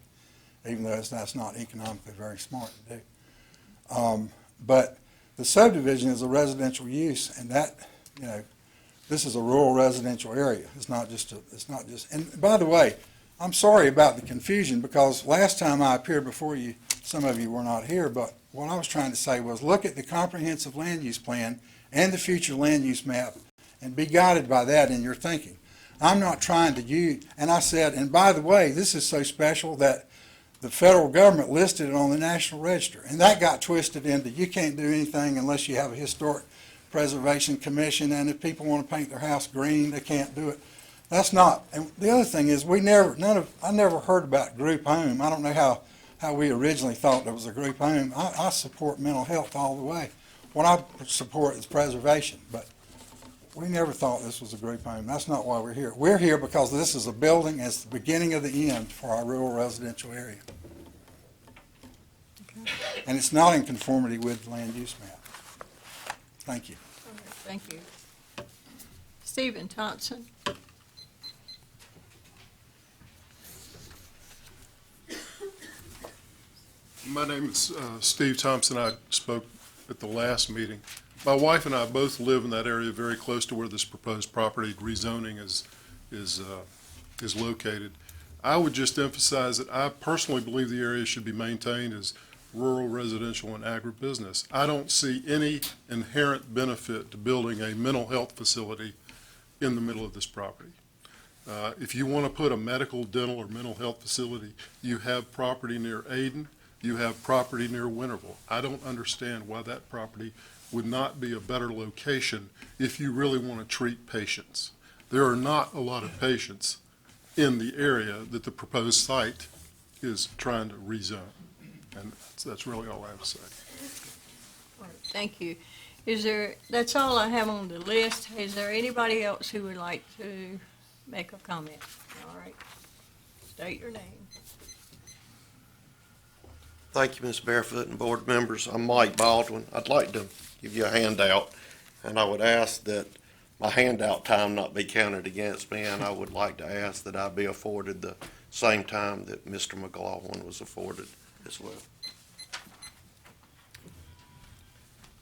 even though that's not economically very smart to do. But the subdivision is a residential use, and that, this is a rural residential area. It's not just, and by the way, I'm sorry about the confusion, because last time I appeared before you, some of you were not here, but what I was trying to say was look at the comprehensive land use plan and the future land use map and be guided by that in your thinking. I'm not trying to use, and I said, and by the way, this is so special that the federal government listed it on the National Register, and that got twisted into you can't do anything unless you have a historic preservation commission, and if people want to paint their house green, they can't do it. That's not, and the other thing is I never heard about group home. I don't know how we originally thought there was a group home. I support mental health all the way. What I support is preservation, but we never thought this was a group home. That's not why we're here. We're here because this is a building as the beginning of the end for our rural residential area. Okay. And it's not in conformity with the land use map. Thank you. All right, thank you. Stephen Thompson. My name is Steve Thompson. I spoke at the last meeting. My wife and I both live in that area very close to where this proposed property rezoning is located. I would just emphasize that I personally believe the area should be maintained as rural, residential, and agribusiness. I don't see any inherent benefit to building a mental health facility in the middle of this property. If you want to put a medical, dental, or mental health facility, you have property near Ayden, you have property near Winterville. I don't understand why that property would not be a better location if you really want to treat patients. There are not a lot of patients in the area that the proposed site is trying to rezone. And that's really all I have to say. All right, thank you. That's all I have on the list. Is there anybody else who would like to make a comment? All right. State your name. Thank you, Ms. Barefoot and board members. I'm Mike Baldwin. I'd like to give you a handout. And I would ask that my handout time not be counted against me, and I would like to ask that I be afforded the same time that Mr. McLaughlin was afforded as well.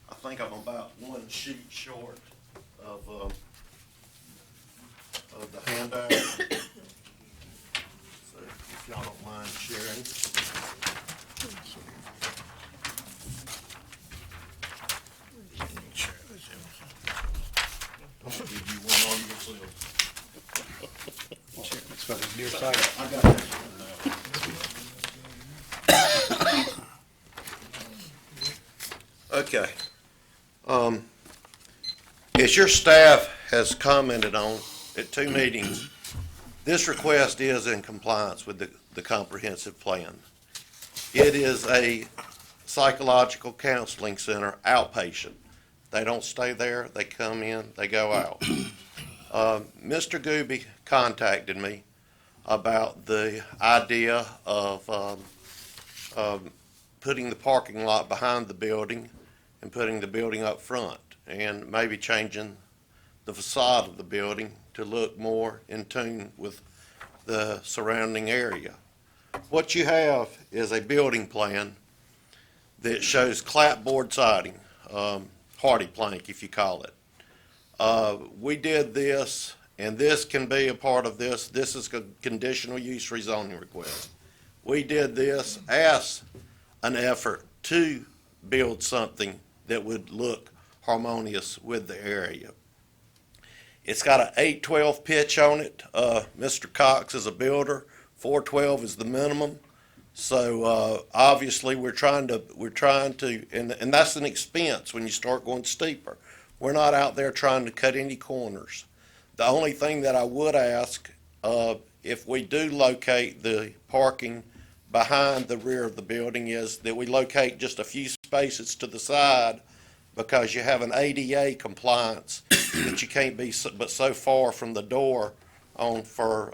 I think I'm about one sheet short of the handout. So if y'all don't mind sharing. I'll give you one on yourself. It's got a deer sight. I got that. Okay. As your staff has commented on at 2 meetings, this request is in compliance with the comprehensive plan. It is a psychological counseling center, outpatient. They don't stay there, they come in, they go out. Mr. Gooby contacted me about the idea of putting the parking lot behind the building and putting the building up front, and maybe changing the facade of the building to look more in tune with the surrounding area. What you have is a building plan that shows clapboard siding, hardy plank if you call it. We did this, and this can be a part of this. This is a conditional use rezoning request. We did this as an effort to build something that would look harmonious with the area. It's got an 812 pitch on it. Mr. Cox is a builder. 412 is the minimum. So obviously we're trying to, and that's an expense when you start going steeper. We're not out there trying to cut any corners. The only thing that I would ask, if we do locate the parking behind the rear of the building, is that we locate just a few spaces to the side, because you have an ADA compliance that you can't be but so far from the door on for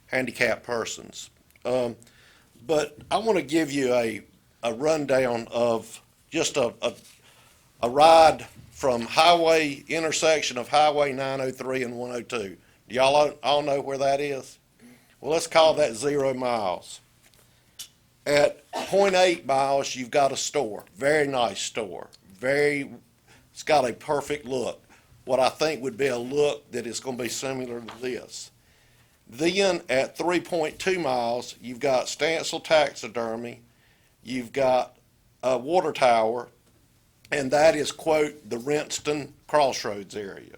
handicapped persons. But I want to give you a rundown of just a ride from intersection of Highway 903 and 102. Do y'all all know where that is? Well, let's call that 0 miles. At 0.8 miles, you've got a store, very nice store. It's got a perfect look. What I think would be a look that is going to be similar to this. Then at 3.2 miles, you've got Stansel Taxidermy, you've got a water tower, and that is, quote, the Rentston Crossroads area.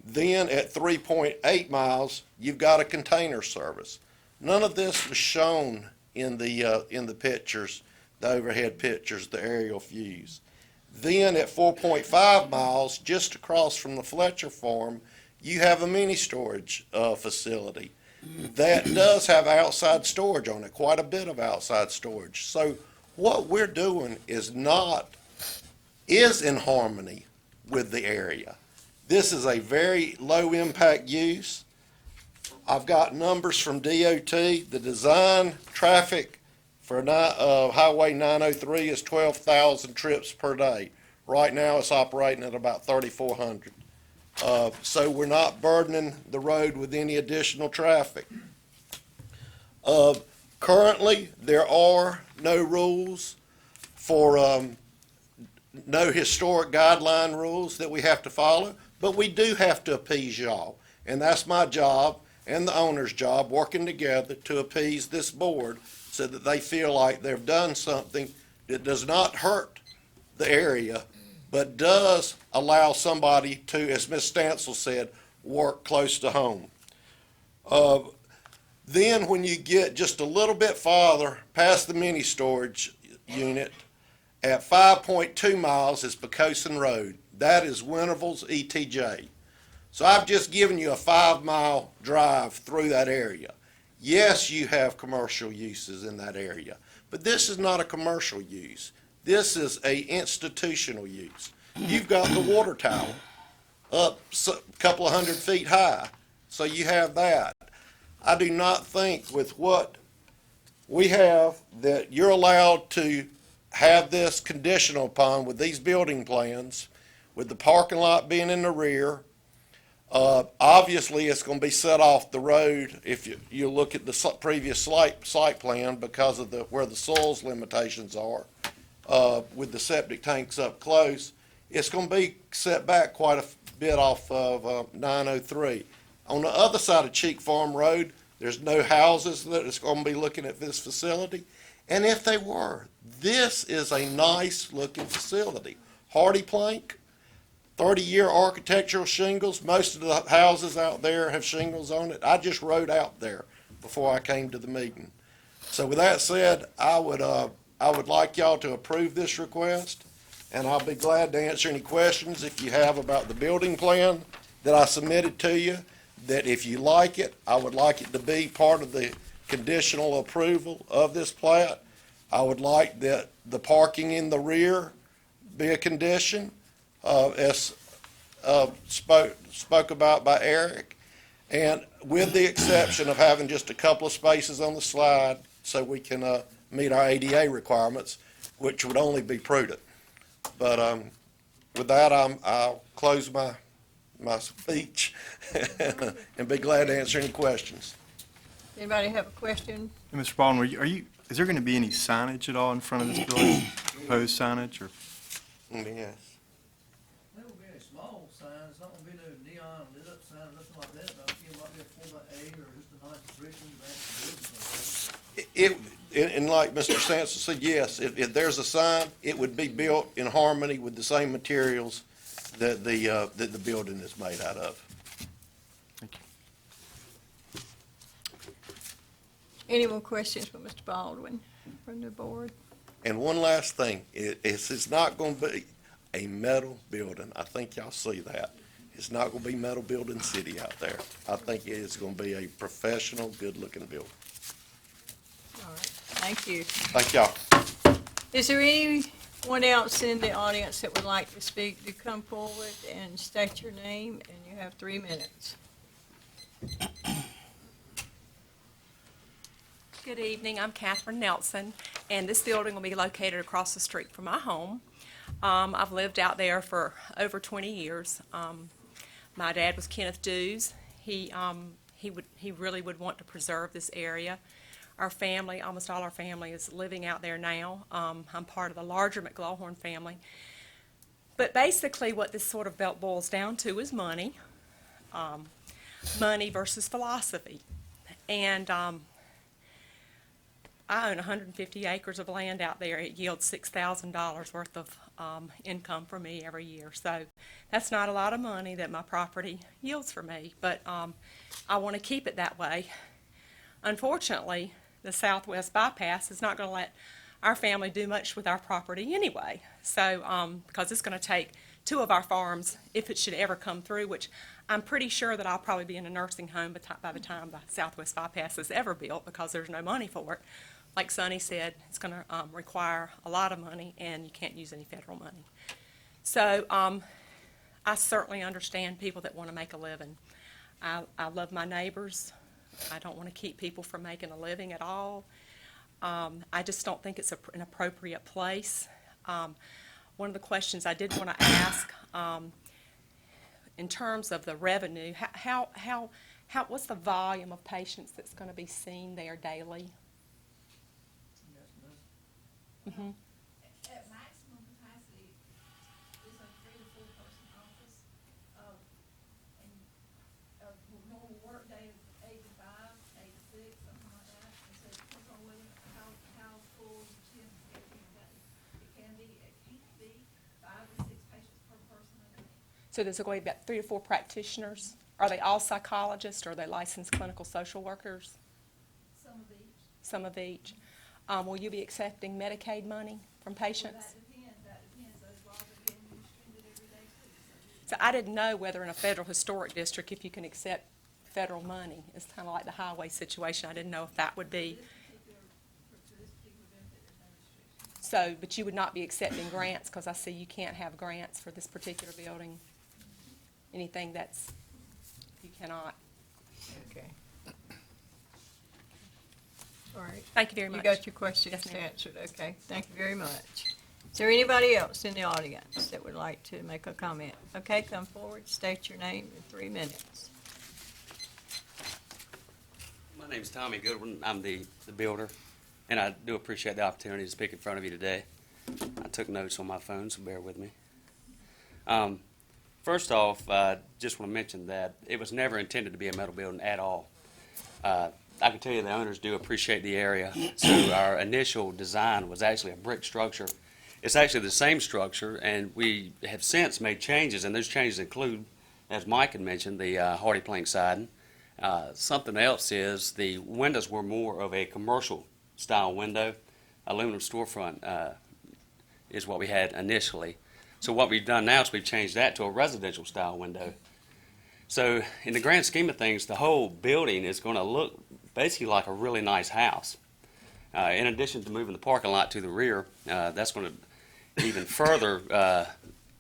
Then at 3.8 miles, you've got a container service. None of this was shown in the pictures, the overhead pictures, the aerial views. Then at 4.5 miles, just across from the Fletcher Farm, you have a mini storage facility that does have outside storage on it, quite a bit of outside storage. So what we're doing is in harmony with the area. This is a very low impact use. I've got numbers from DOT. The design traffic for Highway 903 is 12,000 trips per day. Right now it's operating at about 3,400. So we're not burdening the road with any additional traffic. Currently, there are no rules for, no historic guideline rules that we have to follow, but we do have to appease y'all. And that's my job and the owner's job, working together to appease this board so that they feel like they've done something that does not hurt the area, but does allow somebody to, as Ms. Stansel said, work close to home. Then when you get just a little bit farther past the mini storage unit, at 5.2 miles is Pocosin Road. That is Winterville's ETJ. So I've just given you a 5-mile drive through that area. Yes, you have commercial uses in that area, but this is not a commercial use. This is a institutional use. You've got the water tower up a couple of 100 feet high, so you have that. I do not think with what we have that you're allowed to have this conditional upon with these building plans with the parking lot being in the rear. Obviously, it's going to be set off the road if you look at the previous site plan because of where the soils limitations are, with the septic tanks up close. It's going to be set back quite a bit off of 903. On the other side of Cheek Farm Road, there's no houses that is going to be looking at this facility. And if they were, this is a nice-looking facility. Hardy plank, 30-year architectural shingles. Most of the houses out there have shingles on it. I just rode out there before I came to the meeting. So with that said, I would like y'all to approve this request, and I'll be glad to answer any questions if you have about the building plan that I submitted to you, that if you like it, I would like it to be part of the conditional approval of this plat. I would like that the parking in the rear be a condition, as spoke about by Eric, and with the exception of having just a couple of spaces on the slide so we can meet our ADA requirements, which would only be prudent. But with that, I'll close my speech and be glad to answer any questions. Anybody have a question? Mr. Baldwin, is there going to be any signage at all in front of this building? Proposed signage or? Yes. There will be a small sign, it's not gonna be no neon lit up sign or nothing like that, but it might be a 4x8 or just a nice brick and building. And like Mr. Sampson said, yes, if there's a sign, it would be built in harmony with the same materials that the building is made out of. Thank you. Any more questions for Mr. Baldwin from the board? And one last thing, it's not going to be a metal building. I think y'all see that. It's not going to be metal building city out there. I think it is going to be a professional, good-looking building. All right, thank you. Thank y'all. Is there anyone else in the audience that would like to speak? Do come forward and state your name, and you have 3 minutes. Good evening, I'm Catherine Nelson, and this building will be located across the street from my home. I've lived out there for over 20 years. My dad was Kenneth Dews. He really would want to preserve this area. Our family, almost all our family, is living out there now. I'm part of the larger McLaughlin family. But basically what this sort of belt boils down to is money. Money versus philosophy. And I own 150 acres of land out there. It yields $6,000 worth of income for me every year. So that's not a lot of money that my property yields for me, but I want to keep it that way. Unfortunately, the Southwest bypass is not going to let our family do much with our property anyway. So because it's going to take 2 of our farms if it should ever come through, which I'm pretty sure that I'll probably be in a nursing home by the time the Southwest bypass is ever built because there's no money for it. Like Sonny said, it's going to require a lot of money, and you can't use any federal money. So I certainly understand people that want to make a living. I love my neighbors. I don't want to keep people from making a living at all. I just don't think it's an appropriate place. One of the questions I did want to ask, in terms of the revenue, what's the volume of patients that's going to be seen there daily? Mm-hmm. At maximum capacity, it's a 3 to 4 person office, and a normal work day is 8 to 5, 8 to 6, something like that. And so it depends on how full you tend to get in a day. It can be 5 to 6 patients per person a day. So there's going to be about 3 to 4 practitioners. Are they all psychologists, or are they licensed clinical social workers? Some of each. Some of each. Will you be accepting Medicaid money from patients? Well, that depends. Those laws are getting restricted every day too. So I didn't know whether in a federal historic district, if you can accept federal money. It's kind of like the highway situation. I didn't know if that would be. For this particular benefit, there's no restriction. So, but you would not be accepting grants, because I see you can't have grants for this particular building. Anything that's, you cannot. Okay. All right. Thank you very much. You got your questions Yes, ma'am. answered. Okay, thank you very much. Is there anybody else in the audience that would like to make a comment? Okay, come forward, state your name in 3 minutes. My name's Tommy Goodwin. I'm the builder, and I do appreciate the opportunity to speak in front of you today. I took notes on my phone, so bear with me. First off, I just want to mention that it was never intended to be a metal building at all. I can tell you the owners do appreciate the area, so our initial design was actually a brick structure. It's actually the same structure, and we have since made changes, and those changes include, as Mike had mentioned, the hardy plank siding. Something else is the windows were more of a commercial style window. Aluminum storefront is what we had initially. So what we've done now is we've changed that to a residential style window. So in the grand scheme of things, the whole building is going to look basically like a really nice house. In addition to moving the parking lot to the rear, that's going to even further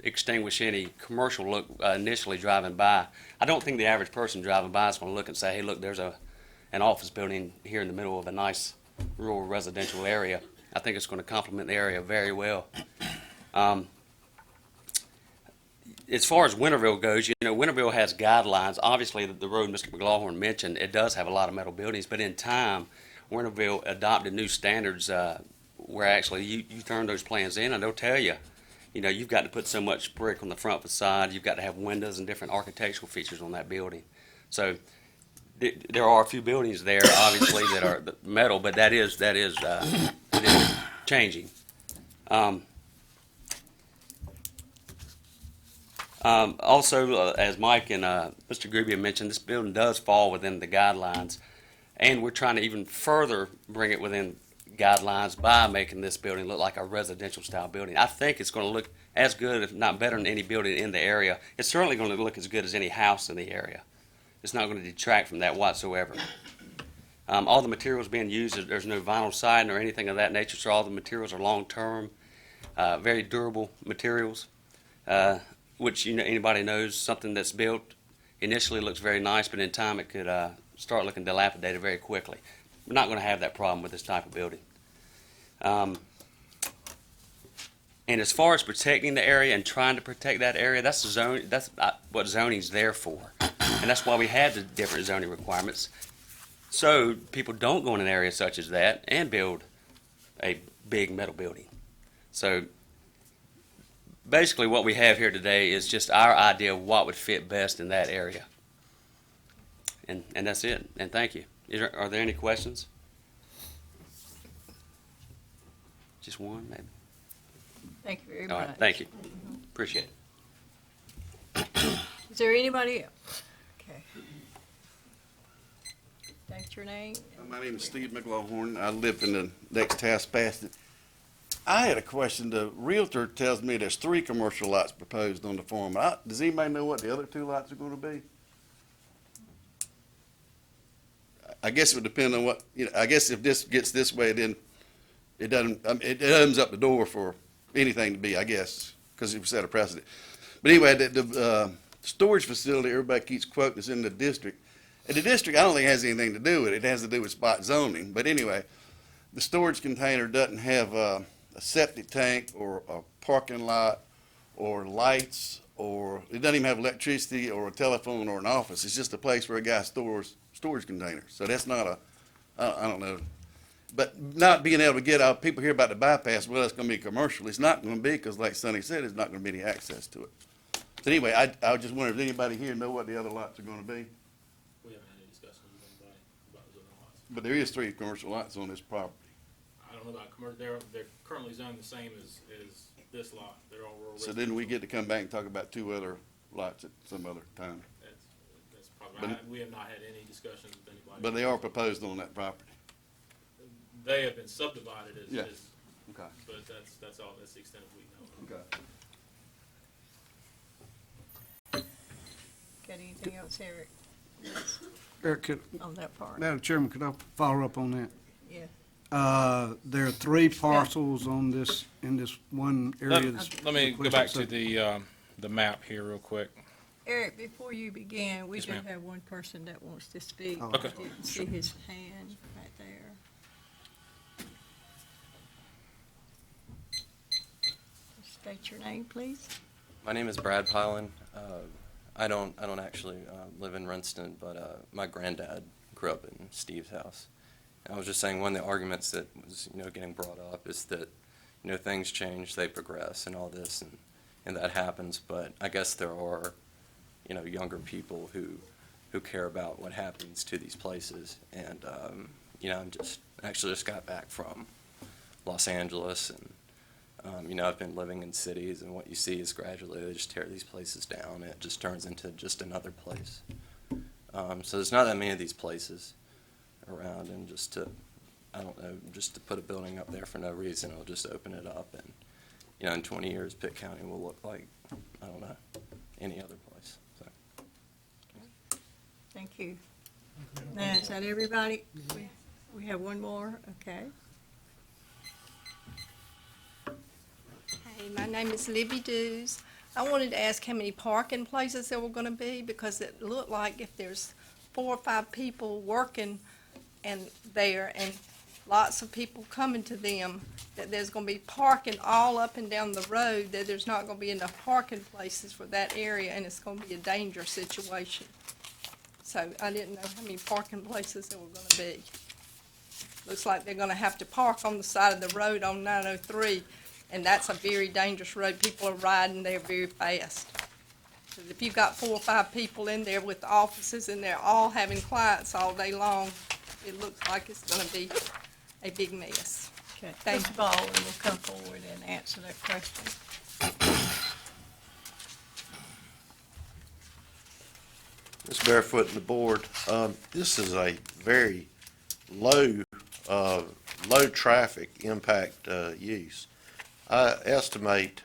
extinguish any commercial look initially driving by. I don't think the average person driving by is going to look and say, hey, look, there's an office building here in the middle of a nice rural residential area. I think it's going to complement the area very well. As far as Winterville goes, you know, Winterville has guidelines. Obviously, the road Mr. McLaughlin mentioned, it does have a lot of metal buildings, but in time, Winterville adopted new standards where actually you turn those plans in and they'll tell you, you know, you've got to put so much brick on the front facade, you've got to have windows and different architectural features on that building. So there are a few buildings there, obviously, that are metal, but that is changing. Also, as Mike and Mr. Grubia mentioned, this building does fall within the guidelines, and we're trying to even further bring it within guidelines by making this building look like a residential style building. I think it's going to look as good, if not better, than any building in the area. It's certainly going to look as good as any house in the area. It's not going to detract from that whatsoever. All the materials being used, there's no vinyl siding or anything of that nature, so all the materials are long-term, very durable materials, which, you know, anybody knows something that's built initially looks very nice, but in time it could start looking dilapidated very quickly. We're not going to have that problem with this type of building. And as far as protecting the area and trying to protect that area, that's the zone. That's what zoning's there for, and that's why we have the different zoning requirements, so people don't go in an area such as that and build a big metal building. So basically, what we have here today is just our idea of what would fit best in that area, and that's it. And thank you. Are there any questions? Just one, maybe. Thank you very All much. right, thank you. Appreciate it. Is there anybody else? Okay. State your name. My name is Steve McLaughlin. I live in the next house past it. I had a question. The realtor tells me there's 3 commercial lots proposed on the farm. Does anybody know what the other 2 lots are going to be? I guess it would depend on what, you know, I guess if this gets this way, then it doesn't, it opens up the door for anything to be, I guess, because it set a precedent. But anyway, the storage facility, everybody keeps quoting us in the district. And the district, I don't think has anything to do with it. It has to do with spot zoning. But anyway, the storage container doesn't have a septic tank or a parking lot or lights, or it doesn't even have electricity or a telephone or an office. It's just a place where a guy stores storage containers. So that's not I don't know. But not being able to get out, people hear about the bypass, well, it's going to be commercial. It's not going to be, because like Sonny said, there's not going to be any access to it. So anyway, I just wonder if anybody here know what the other lots are going to be? We haven't had any discussion with anybody about those other lots. But there is 3 commercial lots on this property. I don't know about commercial, they're currently zoned the same as this lot. They're all rural. So then we get to come back and talk about 2 other lots at some other time. That's probably, we have not had any discussions with anybody. But they are proposed on that property. They have been subdivided as, Yeah. but that's all, that's the extent of we know. Okay. Got anything else, Eric, Eric, on that part? Madam Chairman, could I follow up on that? Yeah. There are 3 parcels on this, in this one area. Let me go back to the map here real quick. Eric, before you begin, we Yes, do ma'am. have one person that wants to speak. Oh. Okay. I didn't see his hand right there. State your name, please. My name is Brad Pylan. I don't actually live in Rinston, but my granddad grew up in Steve's house. And I was just saying one of the arguments that was getting brought up is that things change, they progress, and all this, and that happens. But I guess there are younger people who care about what happens to these places. And I'm just got back from Los Angeles, and I've been living in cities, and what you see is gradually they just tear these places down, and it just turns into just another place. So there's not that many of these places around, and just to put a building up there for no reason, it'll just open it up, and in 20 years, Pitt County will look like, I don't know, any other place. So. Thank you. Now, is that everybody? We have one more, okay. Hey, my name is Libby Dews. I wanted to ask how many parking places there were going to be, because it looked like if there's 4 or 5 people working there and lots of people coming to them, that there's going to be parking all up and down the road, that there's not going to be enough parking places for that area, and it's going to be a dangerous situation. So I didn't know how many parking places there were going to be. Looks like they're going to have to park on the side of the road on 903, and that's a very dangerous road. People are riding there very fast. So if you've got 4 or 5 people in there with the offices and they're all having clients all day long, it looks like it's going to be a big mess. Okay. Thank Mr. Baldwin will come forward and answer that question. Ms. Barefoot and the board, this is a very low traffic impact use. I estimate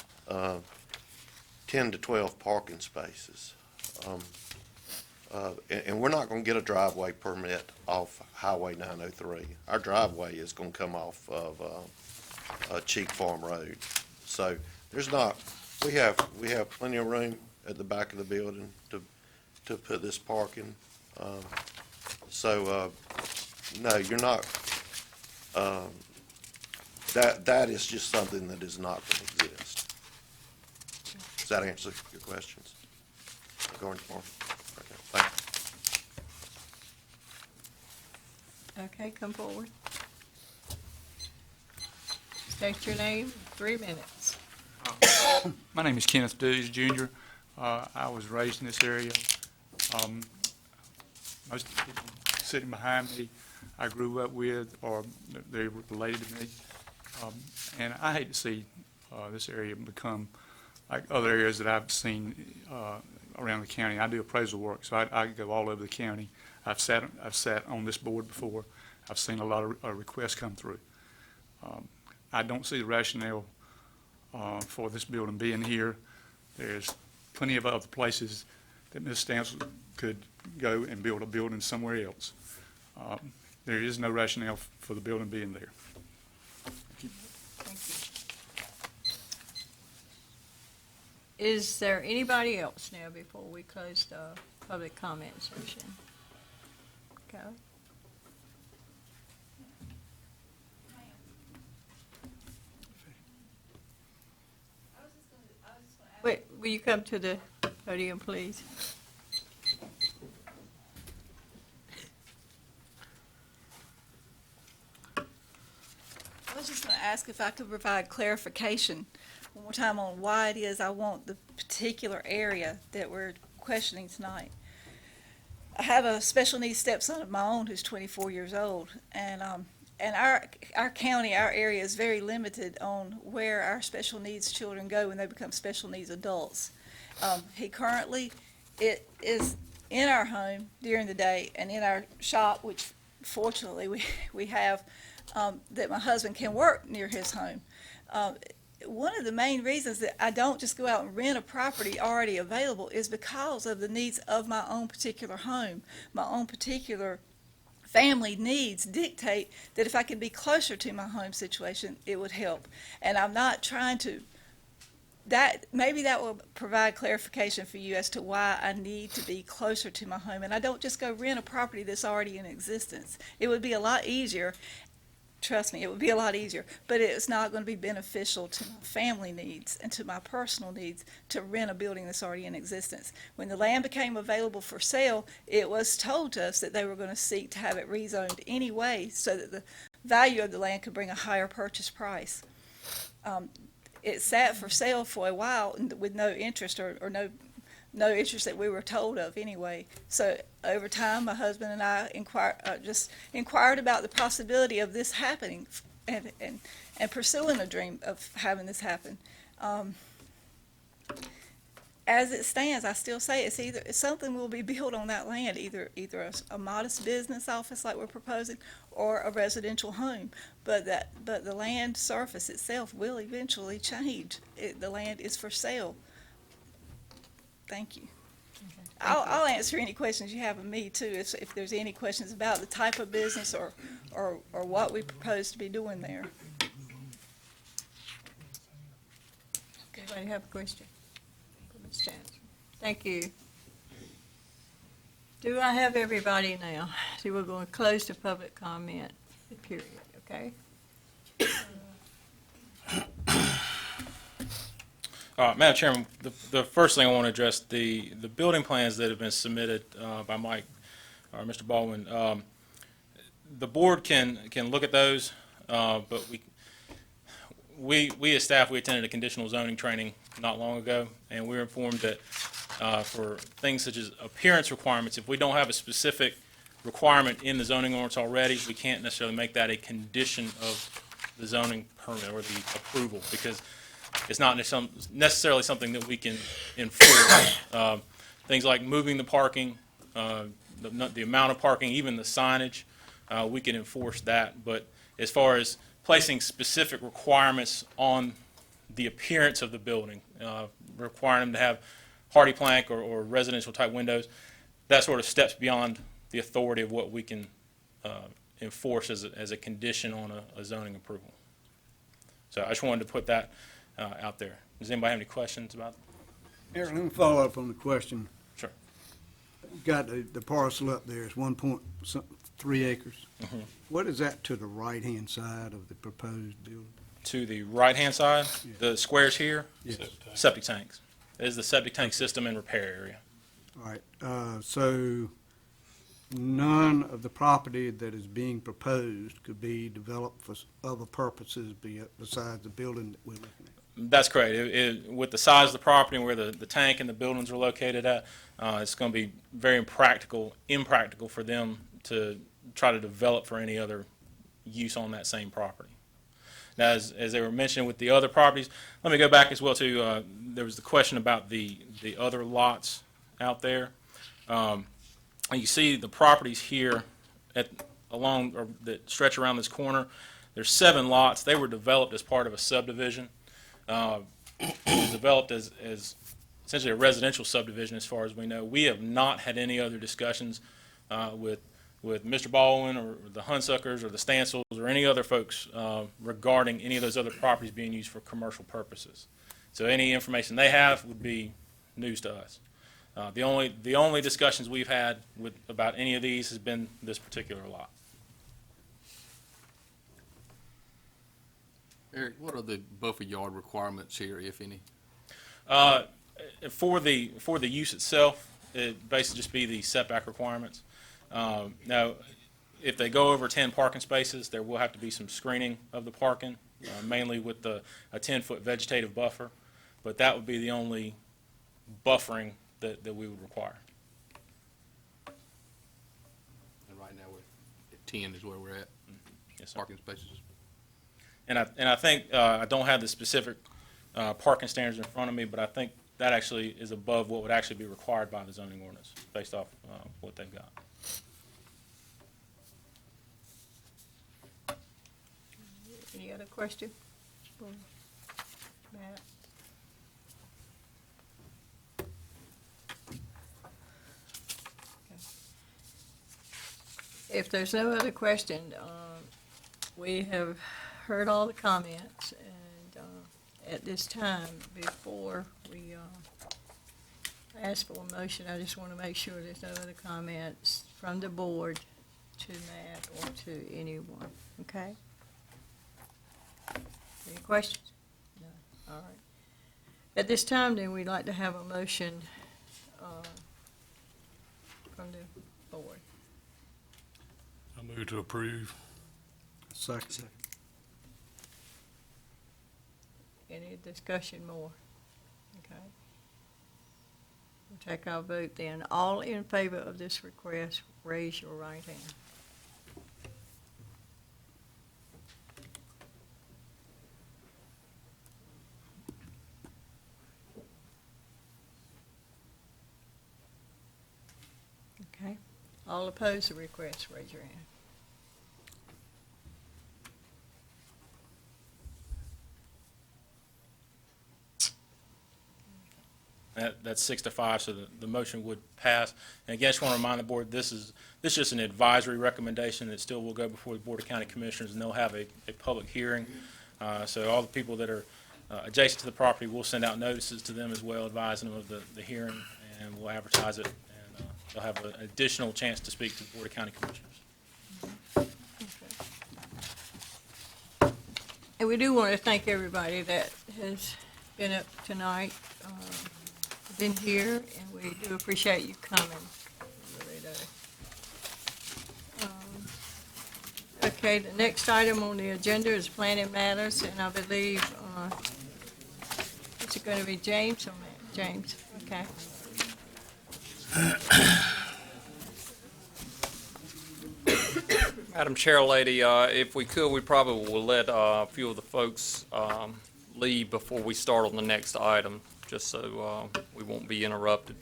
10 to 12 parking spaces. And we're not going to get a driveway permit off Highway 903. Our driveway is going to come off of Cheek Farm Road. So there's not, we have plenty of room at the back of the building to put this parking. No, you're not, that is just something that is not going to exist. Does that answer your questions? Going for okay, thank you. Okay, come forward. State your name, 3 minutes. My name is Kenneth Dews, Jr. I was raised in this area. Most of the people sitting behind me I grew up with, or they were related to me. And I hate to see this area become like other areas that I've seen around the county. I do appraisal work, so I go all over the county. I've sat on this board before. I've seen a lot of requests come through. I don't see the rationale for this building being here. There's plenty of other places that Ms. Stansel could go and build a building somewhere else. There is no rationale for the building being there. Thank you. Is there anybody else now before we close the public comment session? Okay. Wait, will you come to the podium, please? I was just going to ask if I could provide clarification one more time on why it is I want the particular area that we're questioning tonight. I have a special needs stepson of my own who's 24 years old, and our county, our area is very limited on where our special needs children go when they become special needs adults. He currently is in our home during the day and in our shop, which fortunately we have, that my husband can work near his home. One of the main reasons that I don't just go out and rent a property already available is because of the needs of my own particular home. My own particular family needs dictate that if I could be closer to my home situation, it would help. And I'm not trying to, maybe that will provide clarification for you as to why I need to be closer to my home. And I don't just go rent a property that's already in existence. It would be a lot easier Trust me, it would be a lot easier, but it's not going to be beneficial to my family needs and to my personal needs to rent a building that's already in existence. When the land became available for sale, it was told to us that they were going to seek to have it rezoned anyway so that the value of the land could bring a higher purchase price. It sat for sale for a while with no interest or no interest that we were told of anyway. So over time, my husband and I inquired about the possibility of this happening and pursuing a dream of having this happen. As it stands, I still say it's something will be built on that land, either a modest business office like we're proposing or a residential home. But the land surface itself will eventually change. The land is for sale. Thank you. I'll answer any questions you have of me too, if there's any questions about the type of business or what we propose to be doing there. Anybody have a question for Ms. Johnson? Thank you. Do I have everybody now? See, we're going to close the public comment period, okay? Madam Chairman, the first thing I want to address, the building plans that have been submitted by Mike, or Mr. Baldwin, the board can look at those, but we as staff, we attended a conditional zoning training not long ago, and we were informed that for things such as appearance requirements, if we don't have a specific requirement in the zoning ordinance already, we can't necessarily make that a condition of the zoning permit or the approval, because it's not necessarily something that we can enforce. Things like moving the parking, the amount of parking, even the signage, we can enforce that. But as far as placing specific requirements on the appearance of the building, requiring them to have hardy plank or residential type windows, that sort of steps beyond the authority of what we can enforce as a condition on a zoning approval. So I just wanted to put that out there. Does anybody have any questions about it? Eric, let me follow up on the question. Sure. You've got the parcel up there, it's 1.3 acres. Mm-hmm. What is that to the right-hand side of the proposed building? To the right-hand side, the squares here, Yes. septic tanks. It is the septic tank system and repair area. All right, so none of the property that is being proposed could be developed for other purposes besides the building that we're looking at? That's correct. With the size of the property and where the tank and the buildings are located at, it's going to be very impractical for them to try to develop for any other use on that same property. Now, as they were mentioning with the other properties, let me go back as well to, there was the question about the other lots out there. And you see the properties here that stretch around this corner. There's 7 lots. They were developed as part of a subdivision. It was developed as essentially a residential subdivision as far as we know. We have not had any other discussions with Mr. Baldwin or the Hunsuckers or the Stancils or any other folks regarding any of those other properties being used for commercial purposes. So any information they have would be news to us. The only discussions we've had about any of these has been this particular lot. Eric, what are the buffer yard requirements here, if any? For the use itself, it basically just be the setback requirements. Now, if they go over 10 parking spaces, there will have to be some screening of the parking, mainly with a 10-foot vegetative buffer. But that would be the only buffering that we would require. And right now, we're at 10 is where we're at, Yes, sir. parking spaces. And I think, I don't have the specific parking standards in front of me, but I think that actually is above what would actually be required by the zoning ordinance, based off what they've got. Any other question? Matt? If there's no other question, we have heard all the comments, and at this time, before we ask for a motion, I just want to make sure there's no other comments from the board to Matt or to anyone, okay? Any questions? No. All right. At this time, then, we'd like to have a motion from the board. I move to approve. Second. Any discussion more? Okay. We'll take our vote then. All in favor of this request, raise your right hand. Okay. All opposed to the request, raise your hand. That's 6-5, so the motion would pass. And again, I just want to remind the board, this is just an advisory recommendation that still will go before the Board of County Commissioners, and they'll have a public hearing. So all the people that are adjacent to the property, we'll send out notices to them as well, advising them of the hearing, and we'll advertise it, and they'll have an additional chance to speak to the Board of County Commissioners. And we do want to thank everybody that has been up tonight, been here, and we do appreciate you coming. We really do. Okay, the next item on the agenda is planning matters, and I believe, is it going to be James or Matt? James, okay. Madam Chair Lady, if we could, we probably will let a few of the folks leave before we start on the next item, just so we won't be interrupted.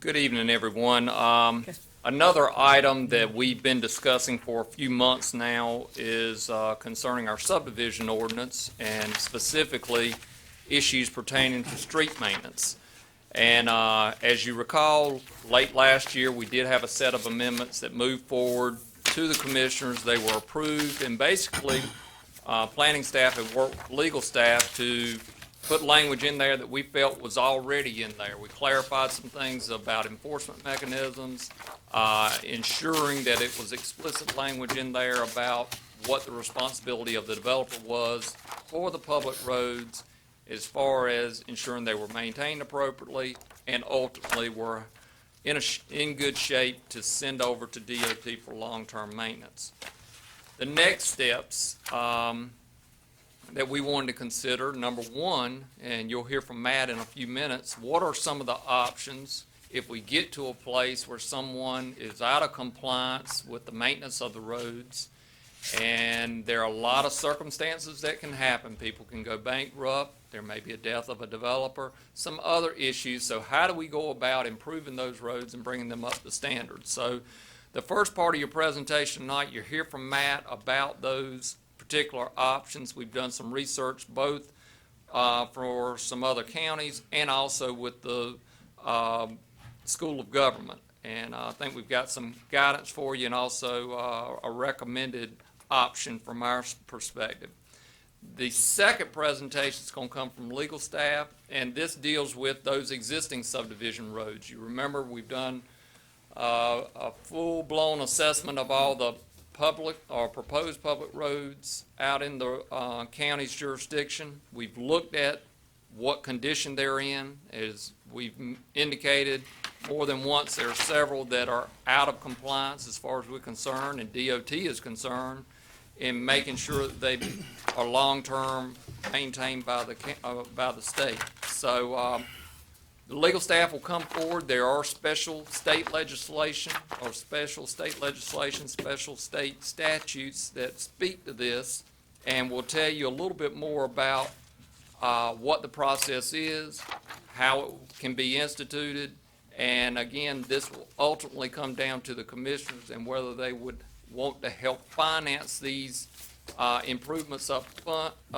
Good evening, everyone. Another item that we've been discussing for a few months now is concerning our subdivision ordinance, and specifically issues pertaining to street maintenance. And as you recall, late last year, we did have a set of amendments that moved forward to the commissioners. They were approved, and basically, planning staff had worked with legal staff to put language in there that we felt was already in there. We clarified some things about enforcement mechanisms, ensuring that it was explicit language in there about what the responsibility of the developer was for the public roads, as far as ensuring they were maintained appropriately and ultimately were in good shape to send over to DOT for long-term maintenance. The next steps that we wanted to consider, number one, and you'll hear from Matt in a few minutes, what are some of the options if we get to a place where someone is out of compliance with the maintenance of the roads? And there are a lot of circumstances that can happen. People can go bankrupt, there may be a death of a developer, some other issues. So how do we go about improving those roads and bringing them up to standards? So the first part of your presentation tonight, you'll hear from Matt about those particular options. We've done some research both for some other counties and also with the School of Government. And I think we've got some guidance for you and also a recommended option from our perspective. The second presentation is going to come from legal staff, and this deals with those existing subdivision roads. You remember we've done a full-blown assessment of all the public or proposed public roads out in the county's jurisdiction. We've looked at what condition they're in. As we've indicated more than once, there are several that are out of compliance as far as we're concerned, and DOT is concerned in making sure that they are long-term maintained by the state. So the legal staff will come forward. There are special state legislation, special state statutes that speak to this, and will tell you a little bit more about what the process is, how it can be instituted, and again, this will ultimately come down to the commissioners and whether they would want to help finance these improvements up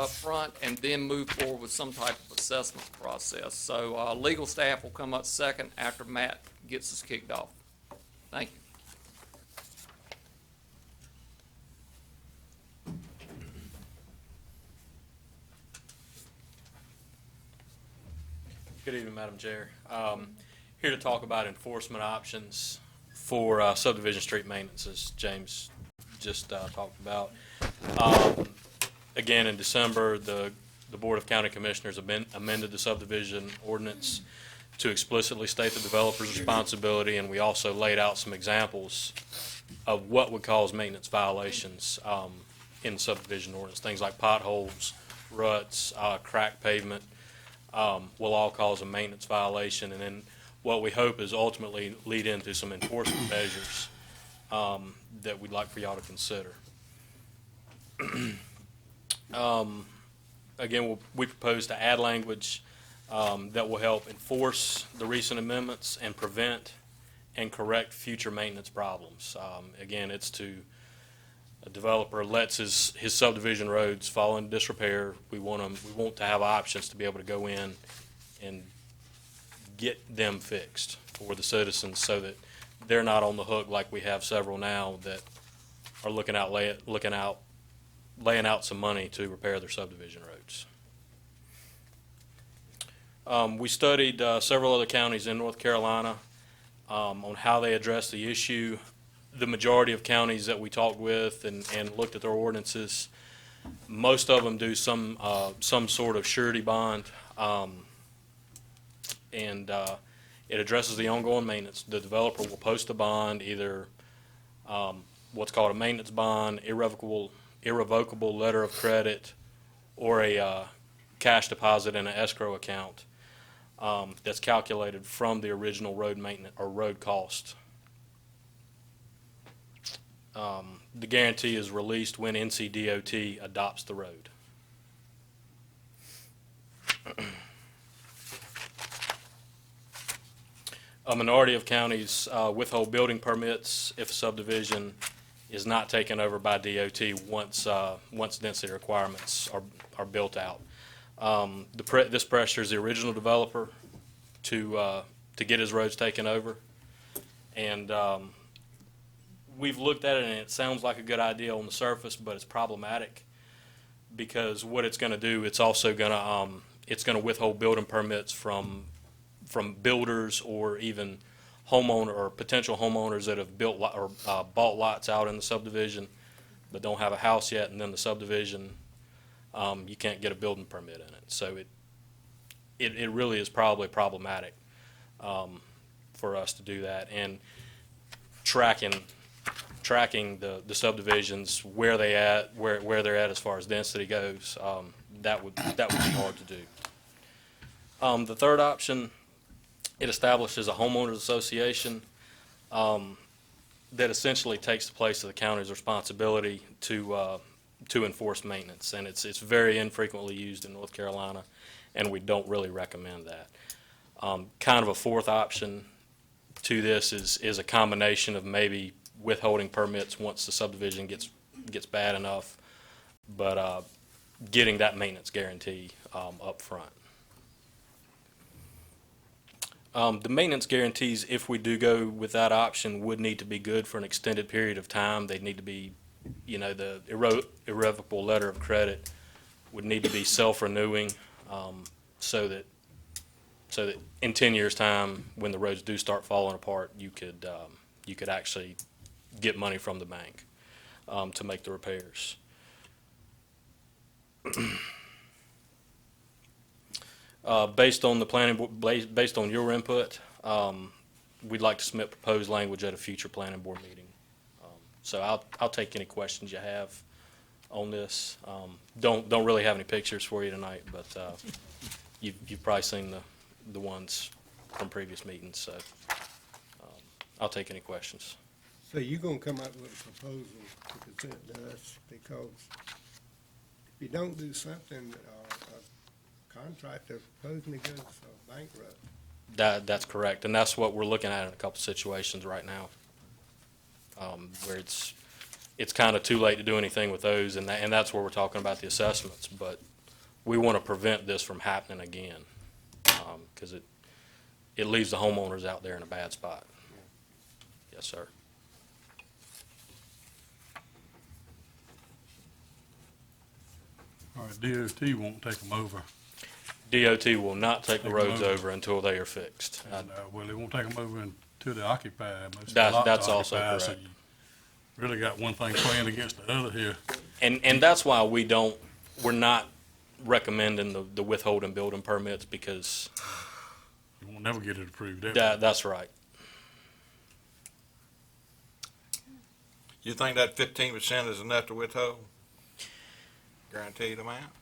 front, and then move forward with some type of assessment process. So legal staff will come up second after Matt gets us kicked off. Thank you. Good evening, Madam Chair. Here to talk about enforcement options for subdivision street maintenance, as James just talked about. Again, in December, the Board of County Commissioners amended the subdivision ordinance to explicitly state the developer's responsibility, and we also laid out some examples of what would cause maintenance violations in the subdivision ordinance. Things like potholes, ruts, cracked pavement will all cause a maintenance violation, and then what we hope is ultimately lead into some enforcement measures that we'd like for y'all to consider. Again, we propose to add language that will help enforce the recent amendments and prevent and correct future maintenance problems. Again, it's to a developer lets his subdivision roads fall into disrepair. We want to have options to be able to go in and get them fixed for the citizens, so that they're not on the hook like we have several now that are laying out some money to repair their subdivision roads. We studied several other counties in North Carolina on how they address the issue. The majority of counties that we talked with and looked at their ordinances, most of them do some sort of surety bond, and it addresses the ongoing maintenance. The developer will post a bond, either what's called a maintenance bond, irrevocable letter of credit, or a cash deposit in an escrow account that's calculated from the original road maintenance or road cost. The guarantee is released when NCDOT adopts the road. A minority of counties withhold building permits if a subdivision is not taken over by DOT once density requirements are built out. This pressures the original developer to get his roads taken over, and we've looked at it, and it sounds like a good idea on the surface, but it's problematic because what it's going to do, it's also going to withhold building permits from builders or even homeowner or potential homeowners that have built or bought lots out in the subdivision but don't have a house yet, and then the subdivision, you can't get a building permit in it. So it really is probably problematic for us to do that, and tracking the subdivisions, where they're at as far as density goes, that would be hard to do. The third option, it establishes a homeowners association that essentially takes the place of the county's responsibility to enforce maintenance, and it's very infrequently used in North Carolina, and we don't really recommend that. Kind of a fourth option to this is a combination of maybe withholding permits once the subdivision gets bad enough, but getting that maintenance guarantee up front. The maintenance guarantees, if we do go with that option, would need to be good for an extended period of time. They'd need to be, the irrevocable letter of credit would need to be self-renewing, so that in 10 years' time, when the roads do start falling apart, you could actually get money from the bank to make the repairs. Based on the planning board, based on your input, we'd like to submit proposed language at a future planning board meeting. So I'll take any questions you have on this. Don't really have any pictures for you tonight, but you've probably seen the ones from previous meetings. So I'll take any questions. So you're gonna come up with a proposal to present to us, because if you don't do something, a contractor supposedly goes bankrupt. That's correct, and that's what we're looking at in a couple situations right now, where it's kind of too late to do anything with those, and that's where we're talking about the assessments. But we want to prevent this from happening again, because it leaves the homeowners out there in a bad spot. Yes, sir. All right, DOT won't take them over. DOT will not take the Take 'em roads over. over until they are fixed. And, well, they won't take them over until they occupy. Most of the That's- lots that's also occupy, so correct. you really got one thing playing against the other here. And that's why we're not recommending the withholding building permits, because You won't never get it approved. ever. that's right. You think that 15% is enough to withhold? Guaranteed amount?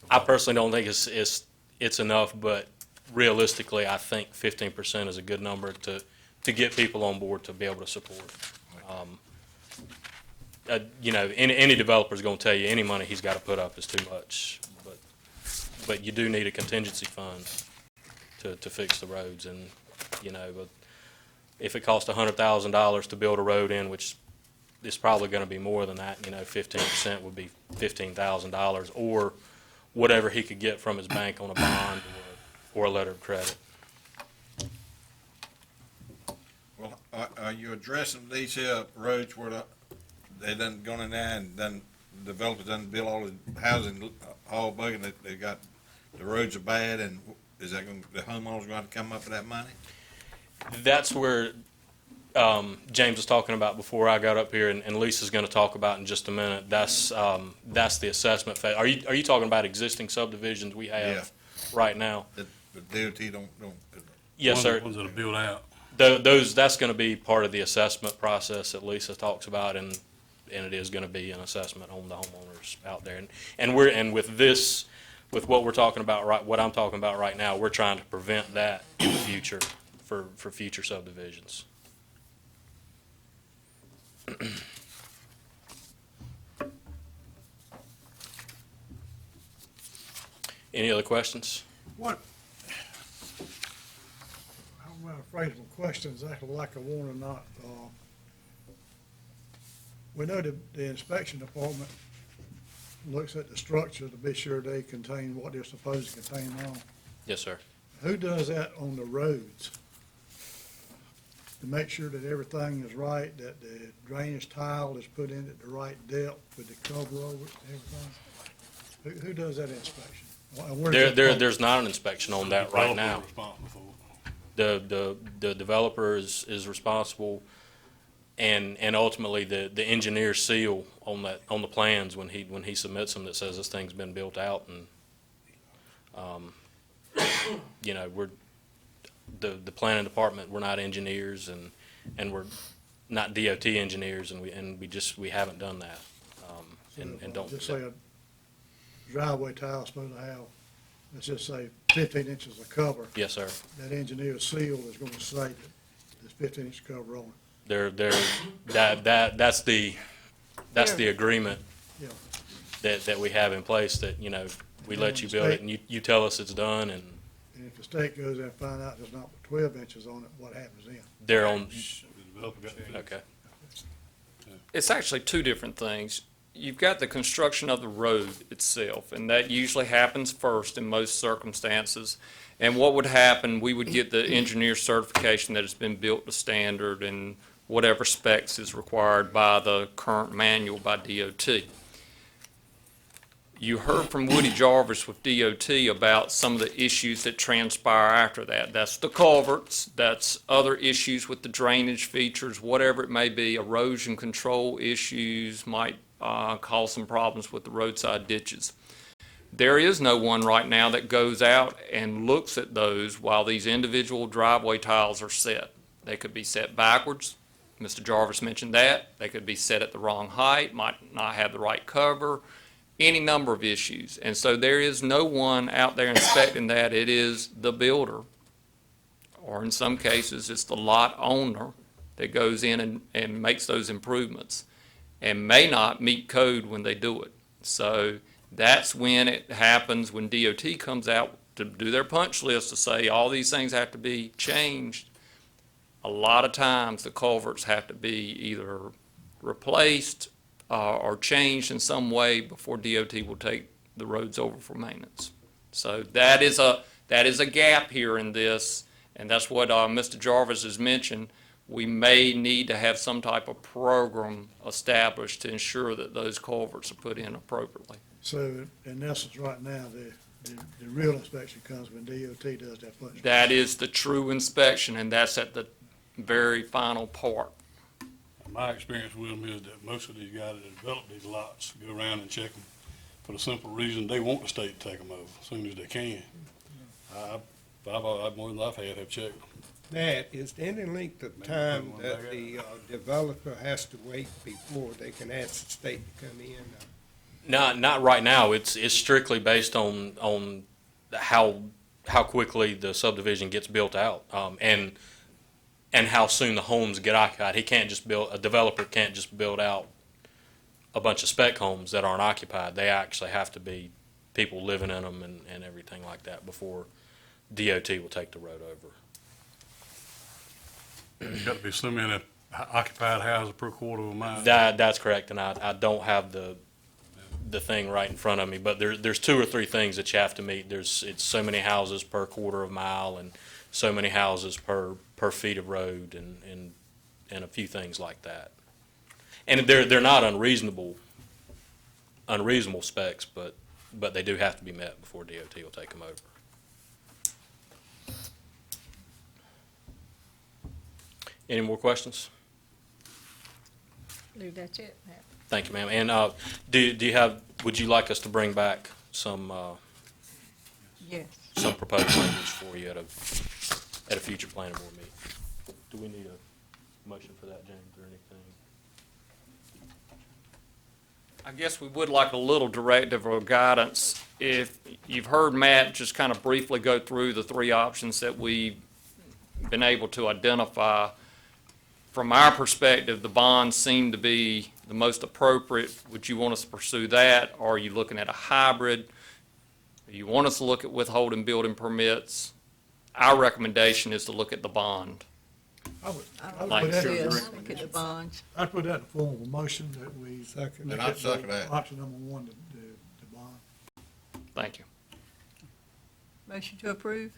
I personally don't think it's enough, but realistically, I think 15% is a good number to get people on board to be able to support. You know, any developer's gonna tell you any money he's gotta put up is too much, but you do need a contingency fund to fix the roads, and, you know, but if it costs $100,000 to build a road in, which is probably gonna be more than that, you know, 15% would be $15,000, or whatever he could get from his bank on a bond or a letter of credit. Well, are you addressing these here roads where they done gone in there and done, developers done build all the housing, all bugging, they got, the roads are bad, and is that going, the homeowners going to come up with that money? That's where James was talking about before I got up here, and Lisa's going to talk about in just a minute. That's the assessment phase. Are you talking about existing subdivisions we have right now? The DOT don't. Yes, sir. Ones that are built out. That's going to be part of the assessment process that Lisa talks about, and it is going to be an assessment on the homeowners out there. And with what we're talking about, what I'm talking about right now, we're trying to prevent that in the future for future subdivisions. Any other questions? What, I'm not afraid of the questions, exactly like I want or not. We know the inspection department looks at the structure to be sure they contain what they're supposed to contain on. Yes, sir. Who does that on the roads? To make sure that everything is right, that the drainage tile is put in at the right depth with the cover over it and everything? Who does that inspection? And where's it from? There's not an inspection on that right now. The developer is responsible, and ultimately the engineer's seal on the plans when he submits them that says this thing's been built out, and you know, we're the planning department, we're not engineers, and we're not DOT engineers, and we haven't done that, and don't. Just say a driveway tile is supposed to have, let's just say 15 inches of cover. Yes, sir. That engineer's seal is going to say that there's 15-inch cover on it. That's the agreement Yeah. that we have in place, that, you know, we let you build it and you tell us it's done, and And if the state goes there and find out there's not 12 inches on it, what happens then? they're on. Okay. It's actually two different things. You've got the construction of the road itself, and that usually happens first in most circumstances. And what would happen, we would get the engineer certification that it's been built to standard and whatever specs is required by the current manual by DOT. You heard from Woody Jarvis with DOT about some of the issues that transpire after that. That's the culverts, that's other issues with the drainage features, whatever it may be, erosion control issues might cause some problems with the roadside ditches. There is no one right now that goes out and looks at those while these individual driveway tiles are set. They could be set backwards. Mr. Jarvis mentioned that. They could be set at the wrong height, might not have the right cover, any number of issues. And so there is no one out there inspecting that. It is the builder, or in some cases, it's the lot owner that goes in and makes those improvements and may not meet code when they do it. So that's when it happens, when DOT comes out to do their punch list to say all these things have to be changed. a lot of times the culverts have to be either replaced or changed in some way before DOT will take the roads over for maintenance. So that is a gap here in this, and that's what Mr. Jarvis has mentioned. We may need to have some type of program established to ensure that those culverts are put in appropriately. So in essence, right now, the real inspection comes when DOT does that first. That is the true inspection, and that's at the very final part. My experience with them is that most of these guys that develop these lots go around and check them for the simple reason they want the state to take them over as soon as they can. I've more than I've had have checked them. That, is there any length of time that the developer has to wait before they can ask the state to come in? Not right now. It's strictly based on how quickly the subdivision gets built out, and how soon the homes get occupied. A developer can't just build out a bunch of spec homes that aren't occupied. They actually have to be people living in them and everything like that before DOT will take the road over. There's got to be so many occupied houses per quarter of a mile. That's correct, and I don't have the thing right in front of me, but there's 2 or 3 things that you have to meet. It's so many houses per quarter of a mile, and so many houses per feet of road, and a few things like that. And they're not unreasonable specs, but they do have to be met before DOT will take them over. Any more questions? I believe that's it, Matt. Thank you, ma'am. And would you like us to bring back some Yes. some proposed language for you at a future planning board meeting? Do we need a motion for that, James, or anything? I guess we would like a little directive or guidance. If you've heard Matt just kind of briefly go through the 3 options that we've been able to identify, from our perspective, the bonds seem to be the most appropriate. Would you want us to pursue that? Or are you looking at a hybrid? Do you want us to look at withholding building permits? Our recommendation is to look at the bond. I would Like put that sure. in- Look at the bonds. I'd put that in the form of a motion that we. Second. look And I'd at the second that. Option number 1, the bond. Thank you. Motion to approve?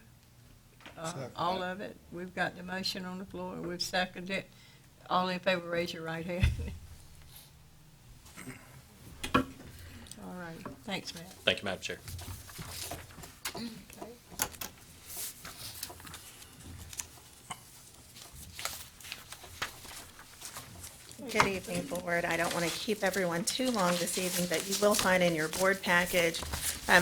Second. All of it? We've got the motion on the floor, we've seconded it. All in favor, raise your right hand. All right, thanks, Matt. Thank you, Madam Chair. Okay. Good evening, Board. I don't want to keep everyone too long this evening, but you will find in your board package,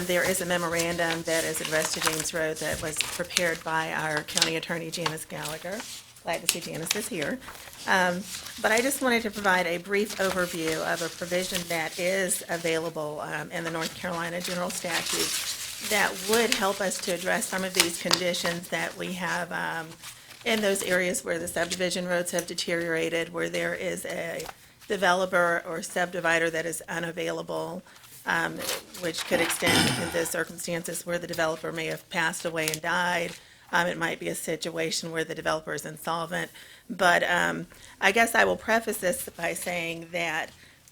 there is a memorandum that is addressed to James Road that was prepared by our county attorney, Janice Gallagher. Glad to see Janice is here. But I just wanted to provide a brief overview of a provision that is available in the North Carolina General Statute that would help us to address some of these conditions that we have in those areas where the subdivision roads have deteriorated, where there is a developer or subdivider that is unavailable, which could extend into circumstances where the developer may have passed away and died. It might be a situation where the developer is insolvent. But I guess I will preface this by saying that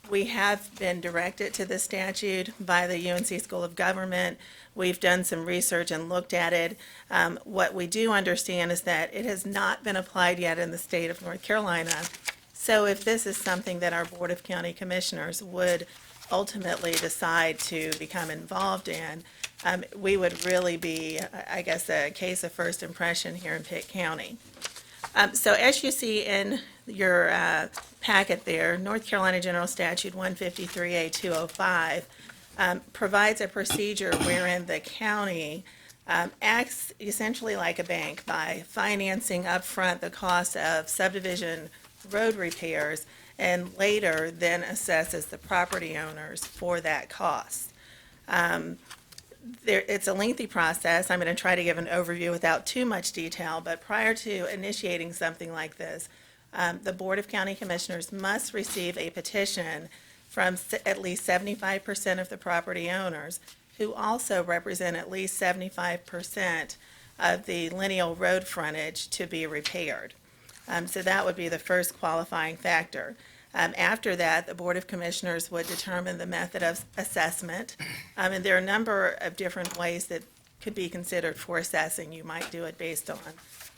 we have been directed to this statute by the UNC School of Government. We've done some research and looked at it. What we do understand is that it has not been applied yet in the state of North Carolina. So if this is something that our Board of County Commissioners would ultimately decide to become involved in, we would really be, I guess, a case of first impression here in Pitt County. So as you see in your packet there, North Carolina General Statute 153A205 provides a procedure wherein the county acts essentially like a bank by financing upfront the cost of subdivision road repairs and later then assesses the property owners for that cost. It's a lengthy process. I'm going to try to give an overview without too much detail, but prior to initiating something like this, the Board of County Commissioners must receive a petition from at least 75% of the property owners, who also represent at least 75% of the lineal road frontage to be repaired. So that would be the first qualifying factor. After that, the Board of Commissioners would determine the method of assessment. And there are a number of different ways that could be considered for assessing. You might do it based on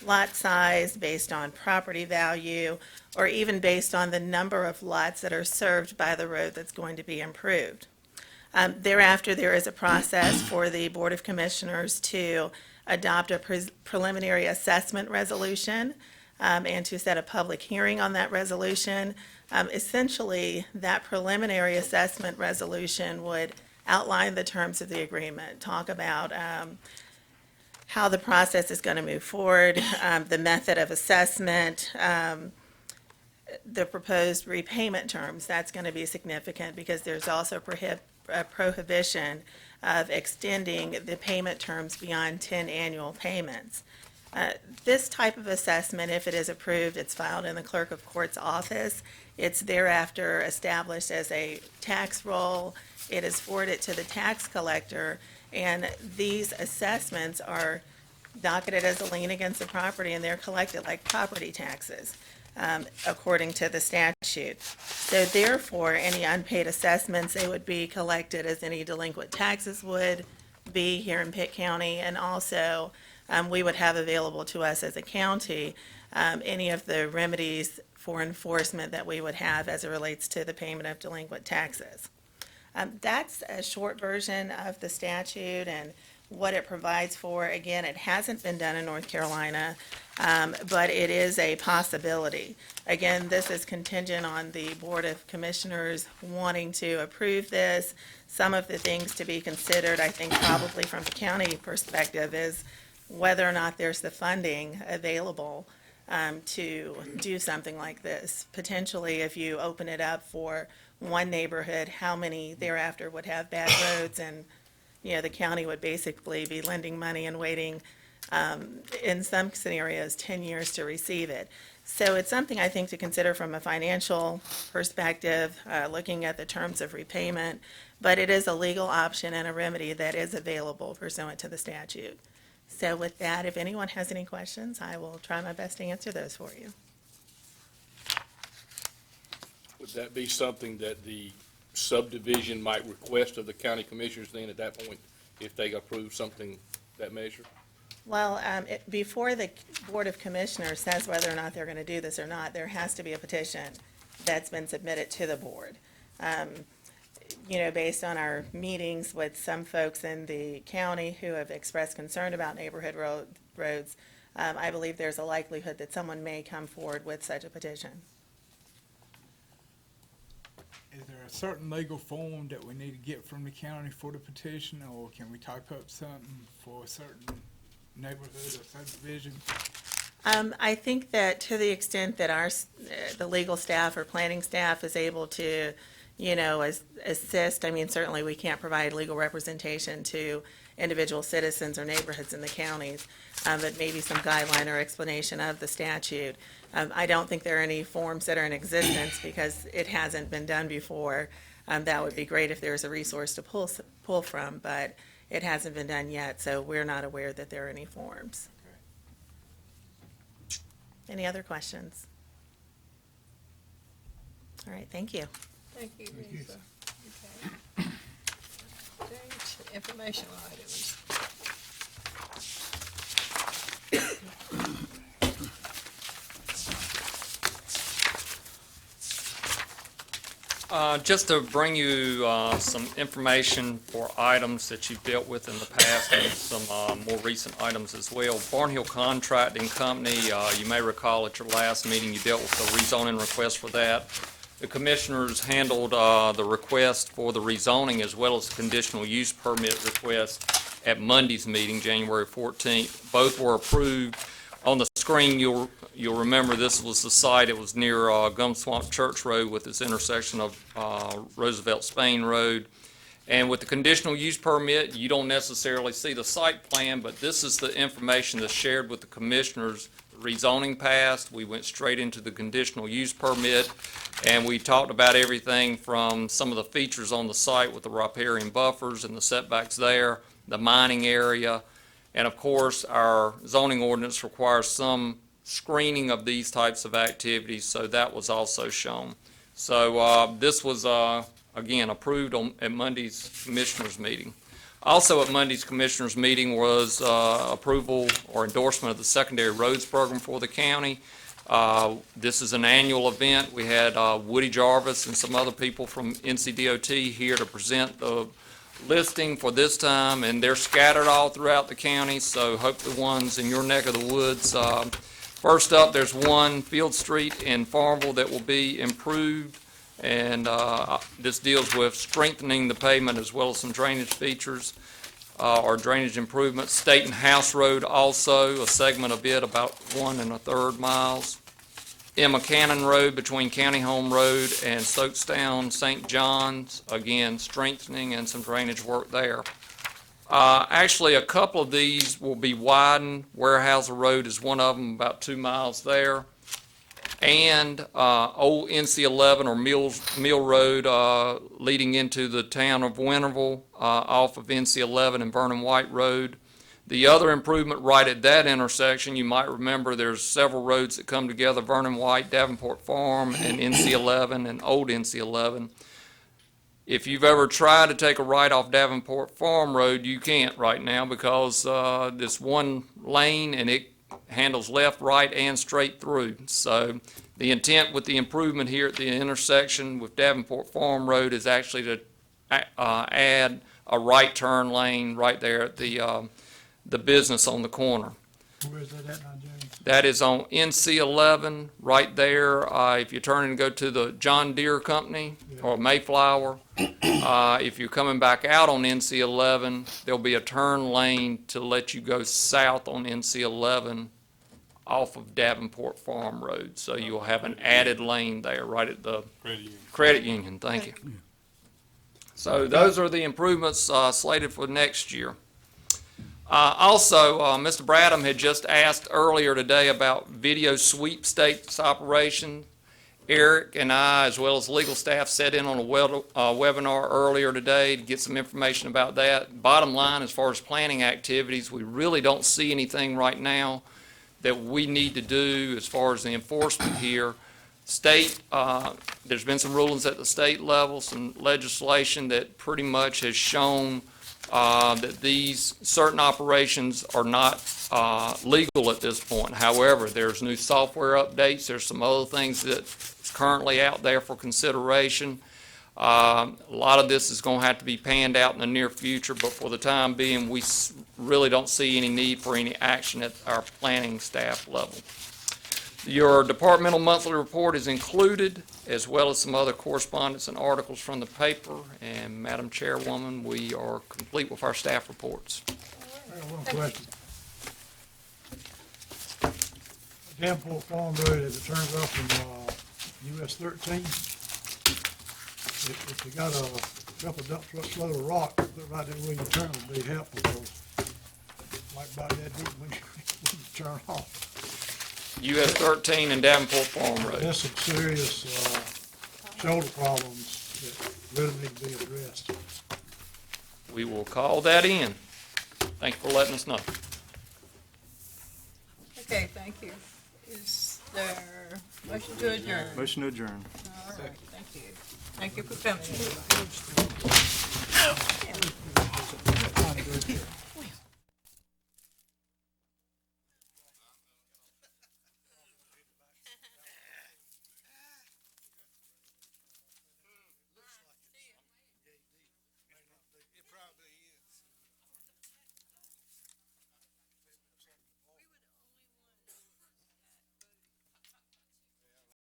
lot size, based on property value, or even based on the number of lots that are served by the road that's going to be improved. Thereafter, there is a process for the Board of Commissioners to adopt a preliminary assessment resolution and to set a public hearing on that resolution. Essentially, that preliminary assessment resolution would outline the terms of the agreement, talk about how the process is going to move forward, the method of assessment, the proposed repayment terms. That's going to be significant because there's also a prohibition of extending the payment terms beyond 10 annual payments. This type of assessment, if it is approved, it's filed in the Clerk of Court's office. It's thereafter established as a tax roll. It is forwarded to the tax collector, and these assessments are docketed as a lien against the property, and they're collected like property taxes, according to the statute. So therefore, any unpaid assessments, they would be collected as any delinquent taxes would be here in Pitt County, and also we would have available to us as a county any of the remedies for enforcement that we would have as it relates to the payment of delinquent taxes. That's a short version of the statute and what it provides for. Again, it hasn't been done in North Carolina, but it is a possibility. Again, this is contingent on the Board of Commissioners wanting to approve this. Some of the things to be considered, I think probably from the county perspective, is whether or not there's the funding available to do something like this. Potentially, if you open it up for one neighborhood, how many thereafter would have bad roads, and, the county would basically be lending money and waiting, in some scenarios, 10 years to receive it. So it's something I think to consider from a financial perspective, looking at the terms of repayment, but it is a legal option and a remedy that is available pursuant to the statute. So with that, if anyone has any questions, I will try my best to answer those for you. Would that be something that the subdivision might request of the county commissioners then at that point, if they approve something, that measure? Well, before the Board of Commissioners says whether or not they're going to do this or not, there has to be a petition that's been submitted to the board. Based on our meetings with some folks in the county who have expressed concern about neighborhood roads, I believe there's a likelihood that someone may come forward with such a petition. Is there a certain legal form that we need to get from the county for the petition, or can we type up something for a certain neighborhood or subdivision? I think that to the extent that the legal staff or planning staff is able to, assist, certainly we can't provide legal representation to individual citizens or neighborhoods in the counties, but maybe some guideline or explanation of the statute. I don't think there are any forms that are in existence because it hasn't been done before. That would be great if there's a resource to pull from, but it hasn't been done yet, so we're not aware that there are any forms. Any other questions? All right, thank you. Thank you, Lisa. Okay. Informational items. Just to bring you some information for items that you've dealt with in the past and some more recent items as well. Barnhill Contracting Company, you may recall at your last meeting you dealt with the rezoning request for that. The commissioners handled the request for the rezoning as well as the conditional use permit request at Monday's meeting, January 14th. Both were approved. On the screen, you'll remember this was the site. It was near Gum Swamp Church Road with its intersection of Roosevelt Spain Road. And with the conditional use permit, you don't necessarily see the site plan, but this is the information that's shared with the commissioners. The rezoning passed. We went straight into the conditional use permit, and we talked about everything from some of the features on the site with the riparian buffers and the setbacks there, the mining area, and of course, our zoning ordinance requires some screening of these types of activities, so that was also shown. So this was, again, approved at Monday's Commissioners' meeting. Also at Monday's Commissioners' meeting was approval or endorsement of the secondary roads program for the county. This is an annual event. We had Woody Jarvis and some other people from NCDOT here to present the listing for this time, and they're scattered all throughout the county, so hope the ones in your neck of the woods. First up, there's one Field Street in Farmville that will be improved, and this deals with strengthening the pavement as well as some drainage features or drainage improvements. State and House Road also, a segment of it about 1 1/3 miles. Emma Cannon Road between County Home Road and Stokestown, St. John's, again, strengthening and some drainage work there. Actually, a couple of these will be widened. Warehouser Road is one of them, about 2 miles there. And old NC-11 or Mill Road leading into the town of Winterville off of NC-11 and Vernon White Road. The other improvement right at that intersection, you might remember there's several roads that come together, Vernon White, Davenport Farm, and NC-11 and old NC-11. If you've ever tried to take a right off Davenport Farm Road, you can't right now because this one lane and it handles left, right, and straight through. So the intent with the improvement here at the intersection with Davenport Farm Road is actually to add a right turn lane right there at the business on the corner. Where is that at now, James? That is on NC-11, right there. If you turn and go to the John Deere Company or Mayflower, if you're coming back out on NC-11, there'll be a turn lane to let you go south on NC-11 off of Davenport Farm Road. So you'll have an added lane there right at the Credit Union. Thank you. So those are the improvements slated for next year. Also, Mr. Bradham had just asked earlier today about video sweepstakes operation. Eric and I, as well as legal staff, sat in on a webinar earlier today to get some information about that. Bottom line, as far as planning activities, we really don't see anything right now that we need to do as far as the enforcement here. State, there's been some rulings at the state level, some legislation that pretty much has shown that these certain operations are not legal at this point. However, there's new software updates. There's some other things that's currently out there for consideration. A lot of this is going to have to be panned out in the near future, but for the time being, we really don't see any need for any action at our planning staff level. Your departmental monthly report is included, as well as some other correspondence and articles from the paper. And Madam Chairwoman, we are complete with our staff reports. I got one question. Davenport Farm Road, as it turns off from US 13, if you got a couple of dump trucks load of rock, put right there where you turn would be helpful, because like about that deep when you turn off. US 13 and Davenport Farm Road. There's some serious shoulder problems that really need to be addressed. We will call that in. Thank you for letting us know. Okay, thank you. Is there a motion to adjourn? Motion to adjourn. All right, thank you. Thank you for coming, everybody.